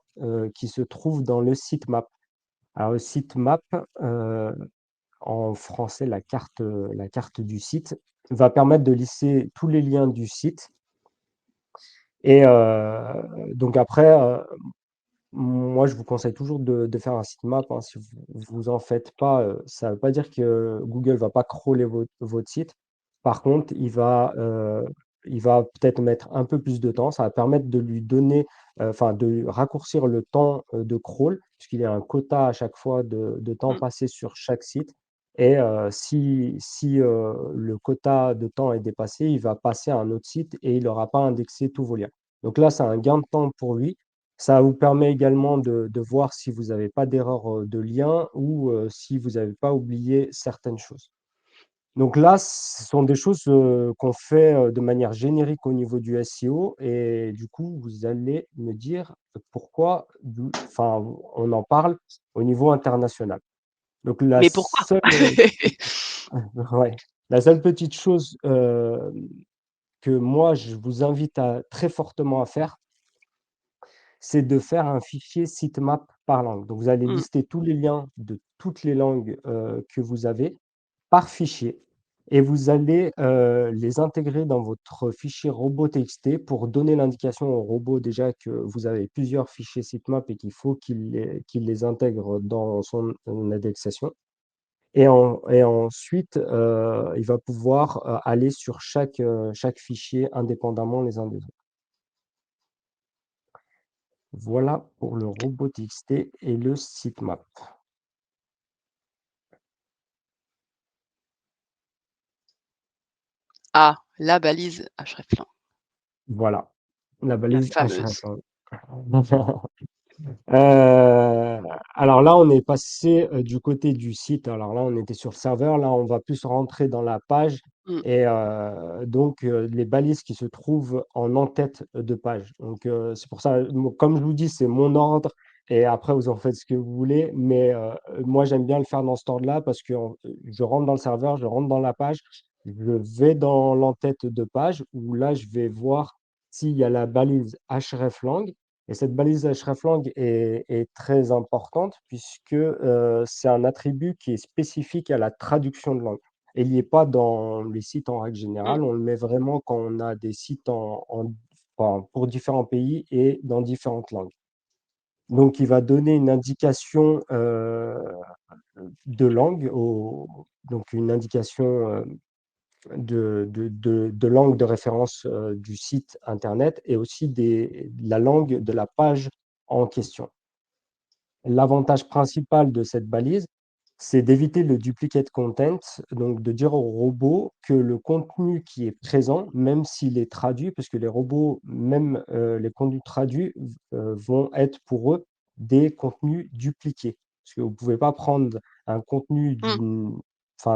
qui se trouvent dans le sitemap. Alors le sitemap, en français, la carte du site, va permettre de lister tous les liens du site et donc après, moi, je vous conseille toujours de faire un sitemap, hein. Si vous en faites pas, ça veut pas dire que Google va pas crawler votre site. Par contre, il va peut-être mettre un peu plus de temps. Ça va permettre de lui donner, enfin, de raccourcir le temps, de crawl, puisqu'il y a un quota à chaque fois de temps Mmh. passé sur chaque site et si le quota de temps est dépassé, il va passer à un autre site et il aura pas indexé tous vos liens. Donc là, c'est un gain de temps pour lui. Ça vous permet également de voir si vous avez pas d'erreur, de lien ou si vous avez pas oublié certaines choses. Donc là, ce sont des choses, qu'on fait, de manière générique au niveau du SEO et du coup, vous allez me dire pourquoi enfin, on en parle au niveau international. Donc la Mais pourquoi? seule, ouais, la seule petite chose, que moi je vous invite à très fortement à faire, c'est de faire un fichier sitemap par langue. Donc vous allez Mmh. lister tous les liens de toutes les langues, que vous avez par fichier et vous allez, les intégrer dans votre fichier robot.txt pour donner l'indication au robot déjà que vous avez plusieurs fichiers sitemap et qu'il faut qu'il les intègre dans son indexation et ensuite, il va pouvoir, aller sur chaque fichier indépendamment les uns des autres. Voilà pour le robot.txt et le sitemap. Ah, la balise hreflang, Voilà, la la balise fameuse. hreflang. Alors là, on est passé, du côté du site. Alors là, on était sur le serveur. Là, on va plus rentrer dans la page Mmh. et donc les balises qui se trouvent en en-tête de page. Donc c'est pour ça, comme je vous dis, c'est mon ordre et après vous en faites ce que vous voulez. Mais moi, j'aime bien le faire dans cet ordre-là parce que je rentre dans le serveur, je rentre dans la page, je vais dans l'en-tête de page où là, je vais voir s'il y a la balise hreflang et cette balise hreflang est très importante puisque, c'est un attribut qui est spécifique à la traduction de langue. Et il n'y est pas dans les sites en règle Mmh. générale, on le met vraiment quand on a des sites enfin, pour différents pays et dans différentes langues. Donc il va donner une indication, de langue au donc une indication, de langue de référence, du site internet et aussi de la langue de la page en question. L'avantage principal de cette balise, c'est d'éviter le duplicate content, donc de dire au robot que le contenu qui est présent, même s'il est traduit, parce que les robots, même, les contenus traduits vont être pour eux des contenus dupliqués. Parce que vous ne pouvez pas prendre un contenu Mmh.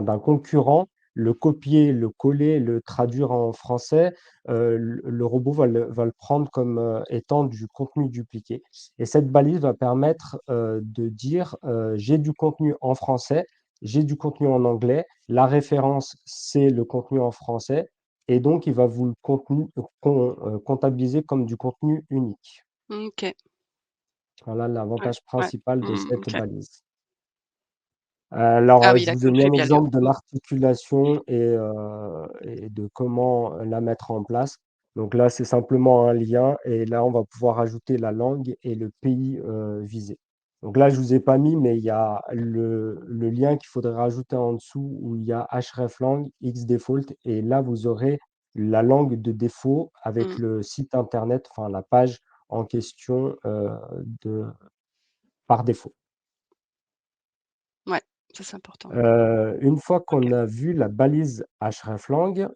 d'un concurrent, le copier, le coller, le traduire en français, le robot va le prendre comme, étant du contenu dupliqué. Et cette balise va permettre, de dire, «J'ai du contenu en français, j'ai du contenu en anglais, la référence, c'est le contenu en français» et donc il va vous le comptabiliser comme du contenu unique. OK. Voilà Ouais, l'avantage ouais. principal de Mmh, cette OK. balise. Alors, Ah oui, je la vous ai mis country un value. exemple de Mmh. l'articulation et de comment, la mettre en place. Donc là, c'est simplement un lien et là, on va pouvoir ajouter la langue et le pays, visé. Donc là, je vous ai pas mis, mais il y a le lien qu'il faudrait rajouter en dessous où il y a hreflang, xdefault et là, vous aurez la langue de défaut avec Mmh. le site internet, enfin la page en question, de par défaut. Ouais, ça c'est important. Une fois OK. qu'on a vu la balise hreflang,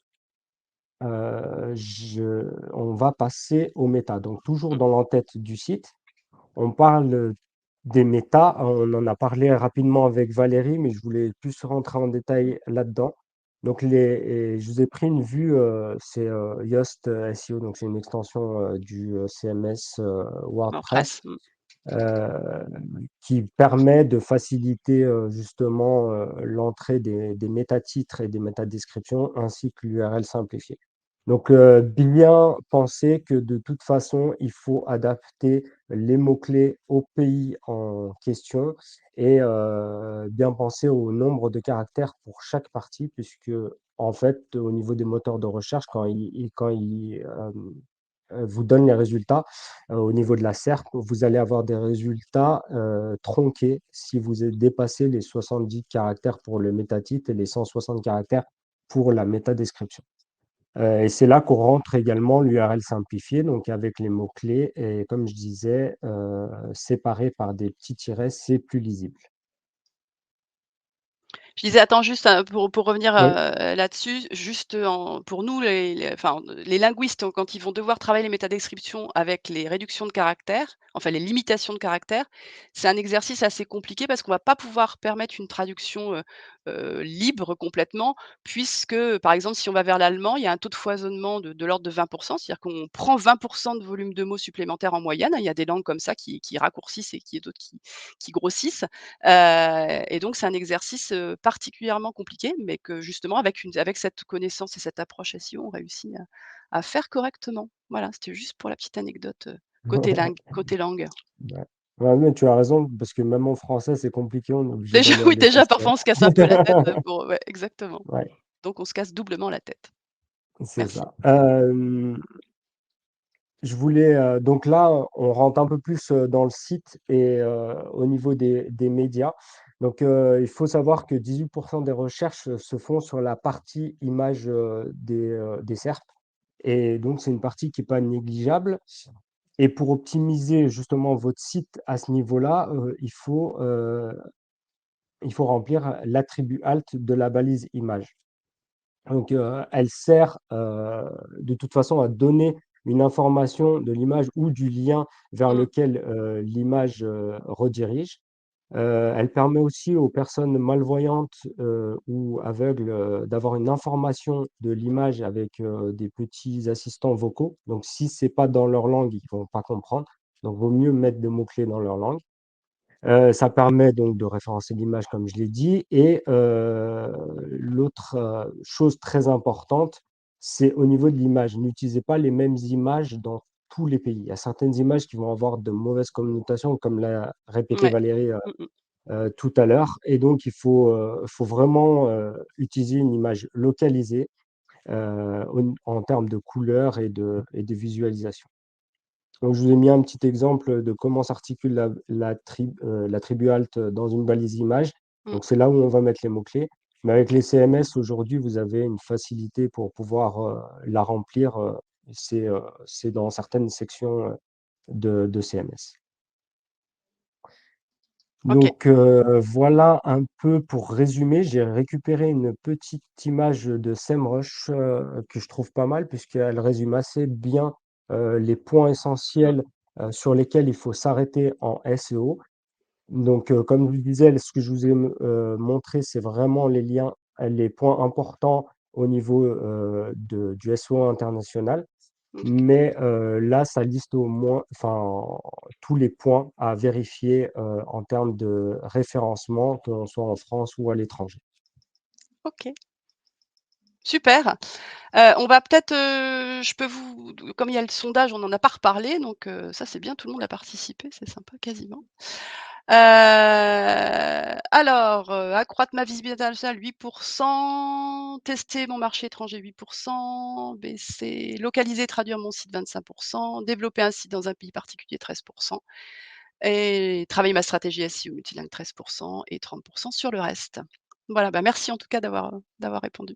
on va passer aux méta. Donc toujours Mmh. dans l'entête du site, on parle des méta. On en a parlé rapidement avec Valérie, mais je voulais plus rentrer en détail là-dedans. Donc et je vous ai pris une vue, c'est, Yoast SEO, donc c'est une extension, du, CMS, WordPress. WordPress. Mmh. Heu, qui permet de faciliter, justement, l'entrée des métatitres et des métadescriptions ainsi que l'URL simplifiée. Donc, bien penser que de toute façon, il faut adapter les mots-clés au pays en question et bien penser au nombre de caractères pour chaque partie puisque, en fait, au niveau des moteurs de recherche, quand ils vous donne les résultats, au niveau de la SERP, vous allez avoir des résultats, tronqués si vous avez dépassé les 70 caractères pour le métatitre et les 160 caractères pour la métadescription. Et c'est là qu'on rentre également l'URL simplifiée, donc avec les mots-clés et comme je disais, séparés par des petits tirets, c'est plus lisible. Je disais, attends juste, pour revenir, Oui. là-dessus, juste, pour nous les linguistes, quand ils vont devoir travailler les métadescriptions avec les réductions de caractères, enfin les limitations de caractères, c'est un exercice assez compliqué parce qu'on va pas pouvoir permettre une traduction, libre complètement puisque, par exemple, si on va vers l'allemand, il y a un taux de foisonnement de l'ordre de 20. C'est-à-dire qu'on prend 20 de volume de mots supplémentaires en moyenne, hein. Il y a des langues comme ça qui raccourcissent et qui d'autres qui grossissent. Et donc c'est un exercice, particulièrement compliqué, mais que justement avec cette connaissance et cette approche SEO, on réussit à faire correctement. Voilà, c'était juste pour la petite anecdote, côté langue. Ouais. Ouais, mais tu as raison parce que même en français, c'est compliqué, on est obligé Déjà d'aller à oui, déjà l'essentiel. parfois on se casse un peu la tête, pour ouais, exactement. Ouais, Donc on se casse doublement la tête. c'est Merci. ça. Je voulais, donc là, on rentre un peu plus, dans le site et au niveau des médias. Donc, il faut savoir que 18 des recherches, se font sur la partie images, des SERP et donc c'est une partie qui est pas négligeable et pour optimiser justement votre site à ce niveau-là, il faut remplir l'attribut alt de la balise image. Donc, elle sert, de toute façon à donner une information de l'image ou du lien vers Mmh, lequel, l'image, redirige. Elle permet aussi aux personnes malvoyantes, ou aveugles, d'avoir une information de l'image avec, des petits assistants vocaux. Donc si c'est pas dans leur langue, ils vont pas comprendre. Donc vaut mieux mettre des mots-clés dans leur langue. Ça permet donc de référencer l'image comme je l'ai dit et l'autre, chose très importante, c'est au niveau de l'image. N'utilisez pas les mêmes images dans tous les pays. Il y a certaines images qui vont avoir de mauvaises connotations comme l'a répété ouais. Valérie, Mmh mh. tout à l'heure et donc il faut vraiment, utiliser une image localisée, au en termes de couleurs et de visualisation. Donc je vous ai mis un petit exemple de comment s'articule l'attribut alt dans une balise image. Mmh. Donc c'est là où on va mettre les mots-clés. Mais avec les CMS aujourd'hui, vous avez une facilité pour pouvoir, la remplir, c'est dans certaines sections, de CMS. OK. Donc voilà un peu pour résumer. J'ai récupéré une petite image de SEMrush, que je trouve pas mal puisqu'elle résume assez bien, les points Mmh. essentiels, sur lesquels il faut s'arrêter en SEO. Donc comme je vous disais, ce que je vous ai montré, c'est vraiment les liens, les points importants au niveau, du SEO international. OK. Mais là, ça liste au moins enfin, tous les points à vérifier, en termes de référencement, que l'on soit en France ou à l'étranger. OK. Super. On va peut-être, je peux vous comme il y a le sondage, on n'en a pas reparlé, donc ça c'est bien, tout le monde a participé, c'est sympa quasiment. Alors, accroître ma visibilité internationale 8, tester mon marché étranger 8, baisser localiser, traduire mon site 25, développer un site dans un pays particulier 13 et travailler ma stratégie SEO multilingue 13 et 30 sur le reste. Voilà, bah, merci en tout cas d'avoir répondu.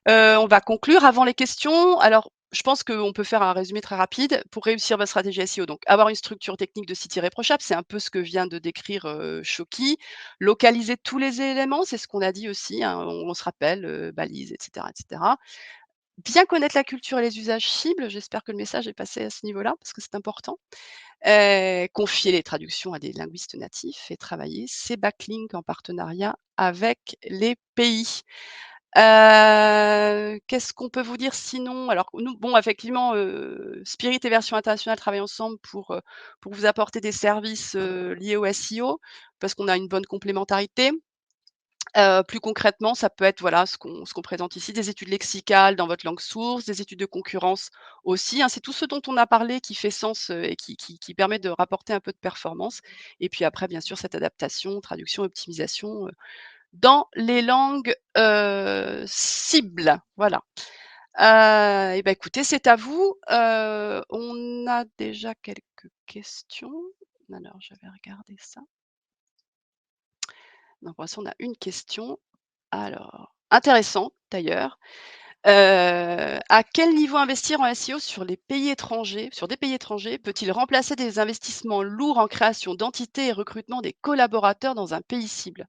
On va conclure avant les questions. Alors, je pense qu'on peut faire un résumé très rapide pour réussir votre stratégie SEO. Donc, avoir une structure technique de site irréprochable, c'est un peu ce que vient de décrire, Choky. Localiser tous les éléments, c'est ce qu'on a dit aussi, hein, on se rappelle, balises et cetera et cetera. Bien connaître la culture et les usages cibles, j'espère que le message est passé à ce niveau-là parce que c'est important. Confier les traductions à des linguistes natifs et travailler ses backlinks en partenariat avec les pays. Qu'est-ce qu'on peut vous dire sinon? Alors nous, bon, effectivement, Spirit et Version Internationale travaillent ensemble pour vous apporter des services, liés au SEO, parce qu'on a une bonne complémentarité. Plus concrètement, ça peut être, voilà, ce qu'on présente ici, des études lexicales dans votre langue source, des études de concurrence aussi, hein. C'est tout ce dont on a parlé qui fait sens, et qui permet de rapporter un peu de performance et puis après, bien sûr, cette adaptation, traduction, optimisation, dans les langues, cibles. Voilà. Et bah, écoutez, c'est à vous. On a déjà quelques questions. Alors, je vais regarder ça. Donc pour l'instant, on a une question. Alors, intéressant d'ailleurs. À quel niveau investir en SEO sur des pays étrangers peut-il remplacer des investissements lourds en création d'entités et recrutement des collaborateurs dans un pays cible?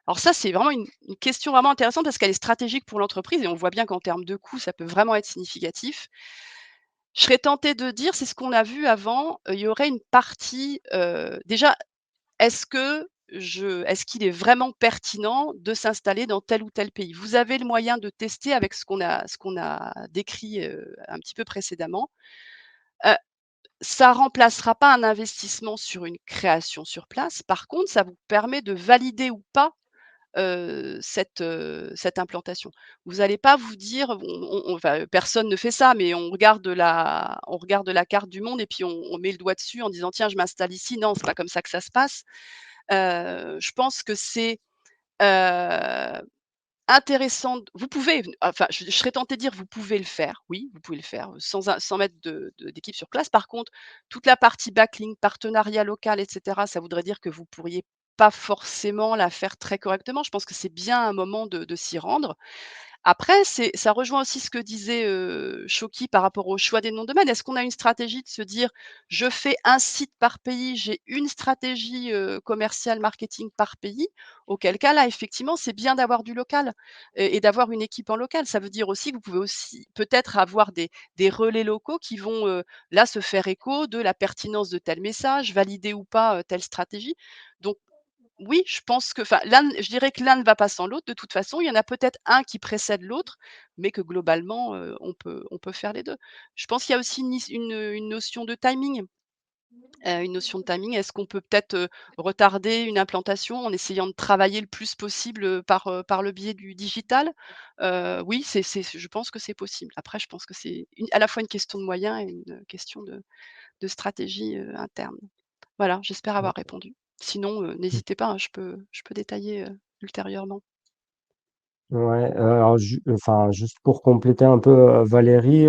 Alors ça, c'est vraiment une question vraiment intéressante parce qu'elle est stratégique pour l'entreprise et on voit bien qu'en termes de coûts, ça peut vraiment être significatif. Je serais tentée de dire, c'est ce qu'on a vu avant, il y aurait une partie, déjà, est-ce qu'il est vraiment pertinent de s'installer dans tel ou tel pays? Vous avez le moyen de tester avec ce qu'on a décrit, un petit peu précédemment. Heu, Ça remplacera pas un investissement sur une création sur place. Par contre, ça vous permet de valider ou pas cette implantation. Vous allez pas vous dire, enfin, personne ne fait ça, mais on regarde la carte du monde et puis on met le doigt dessus en disant: «Tiens, je m'installe ici». Non, c'est pas comme ça que ça se passe. Je pense que c'est, heu, intéressant vous pouvez, enfin, je serais tentée de dire: «Vous pouvez le faire». Oui, vous pouvez le faire, sans mettre d'équipe sur place. Par contre, toute la partie backlink, partenariat local et cetera, ça voudrait dire que vous pourriez pas forcément la faire très correctement. Je pense que c'est bien un moment de s'y rendre. Après, ça rejoint aussi ce que disait, Shoki par rapport au choix des noms de domaine. Est-ce qu'on a une stratégie de se dire: «Je fais un site par pays, j'ai une stratégie, commerciale marketing par pays», auquel cas là, effectivement, c'est bien d'avoir du local et d'avoir une équipe en local. Ça veut dire aussi que vous pouvez aussi peut-être avoir des relais locaux qui vont, là, se faire écho de la pertinence de tel message, valider ou pas, telle stratégie. Donc oui, je pense que enfin, je dirais que l'un ne va pas sans l'autre de toute façon. Il y en a peut-être un qui précède l'autre, mais que globalement, on peut faire les 2. Je pense qu'il y a aussi une notion de timing, une notion de timing. Est-ce qu'on peut peut-être, retarder une implantation en essayant de travailler le plus possible, par le biais du digital? Oui, je pense que c'est possible. Après, je pense que c'est à la fois une question de moyens et une question de stratégie, interne. Voilà, j'espère avoir répondu. Sinon, n'hésitez pas, hein, je peux détailler, ultérieurement. Ouais, alors enfin, juste pour compléter un peu, Valérie,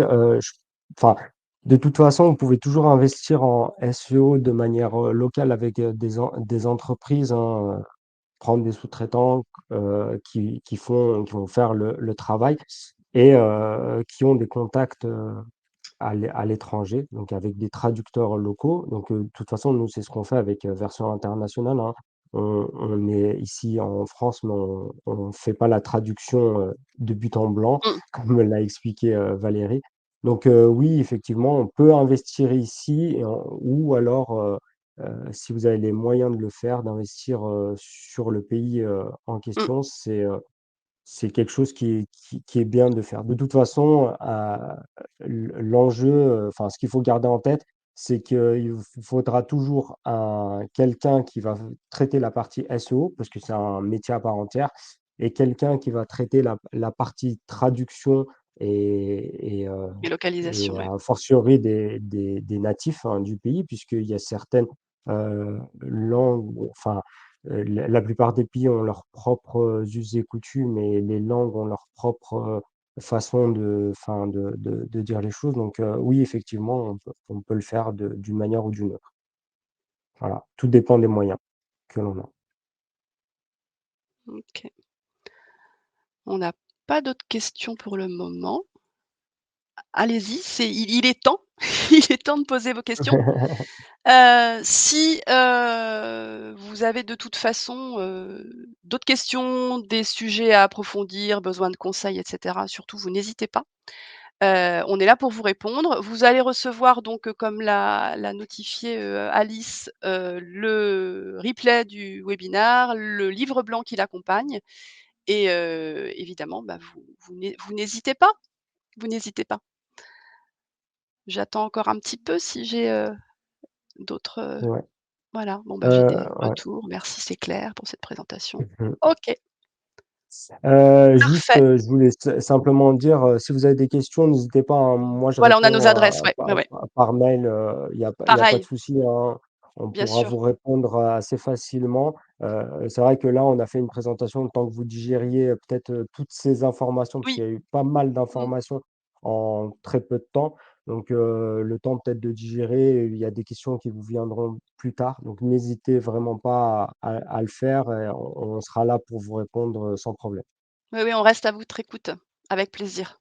enfin, de toute façon, vous pouvez toujours investir en SEO de manière, locale avec, des entreprises, hein, prendre des sous-traitants, qui vont faire le travail et qui ont des contacts, à l'étranger, donc avec des traducteurs locaux. Donc, de toute façon, nous, c'est ce qu'on fait avec, Version Internationale, hein. On est ici en France, mais on fait pas la traduction, de but en blanc, Mmh, comme me l'a expliqué, Valérie. Donc, oui, effectivement, on peut investir ici ou alors, si vous avez les moyens de le faire, d'investir, sur le pays, en mmh, question, c'est quelque chose qui est bien de faire. De toute façon, l'enjeu, enfin, ce qu'il faut garder en tête, c'est qu'il faudra toujours quelqu'un qui va traiter la partie SEO, parce que c'est un métier à part entière, et quelqu'un qui va traiter la partie traduction et et localisation, ouais. a fortiori des natifs, hein, du pays, puisqu'il y a certaines, langues, enfin, la plupart des pays ont leurs propres us et coutumes et les langues ont leur propre, façon enfin de dire les choses. Donc, oui, effectivement, on peut le faire d'une manière ou d'une autre. Voilà, tout dépend des moyens que l'on a. OK. On n'a pas d'autres questions pour le moment. Allez-y, il est temps, il est temps de poser vos questions. Si, vous avez de toute façon, d'autres questions, des sujets à approfondir, besoin de conseils et cetera, surtout vous n'hésitez pas. On est là pour vous répondre. Vous allez recevoir donc, comme l'a notifié, Alice, le replay du webinaire, le livre blanc qui l'accompagne et évidemment, bah, vous n'hésitez pas, vous n'hésitez pas. J'attends encore un petit peu si j'ai, d'autres, Ouais, voilà, bon, bah, j'ai des ouais. retours. Merci, c'est clair pour cette présentation. Mmh. OK, Juste, parfait. je voulais simplement dire, si vous avez des questions, n'hésitez pas, hein. Moi, je Voilà, on a nos réponds, adresses, ouais, ouais, ouais. par mail, il y a pas de Pareil, souci, hein. On bien pourra sûr. vous répondre, assez facilement. C'est vrai que là, on a fait une présentation, le temps que vous digériez, peut-être, toutes ces informations, parce Oui, qu'il y a eu pas mal mmh, d'informations. en très peu de temps. Donc, le temps peut-être de digérer, il y a des questions qui vous viendront plus tard. Donc n'hésitez vraiment pas à le faire et on sera là pour vous répondre, sans problème. Oui, oui, on reste à votre écoute, avec plaisir.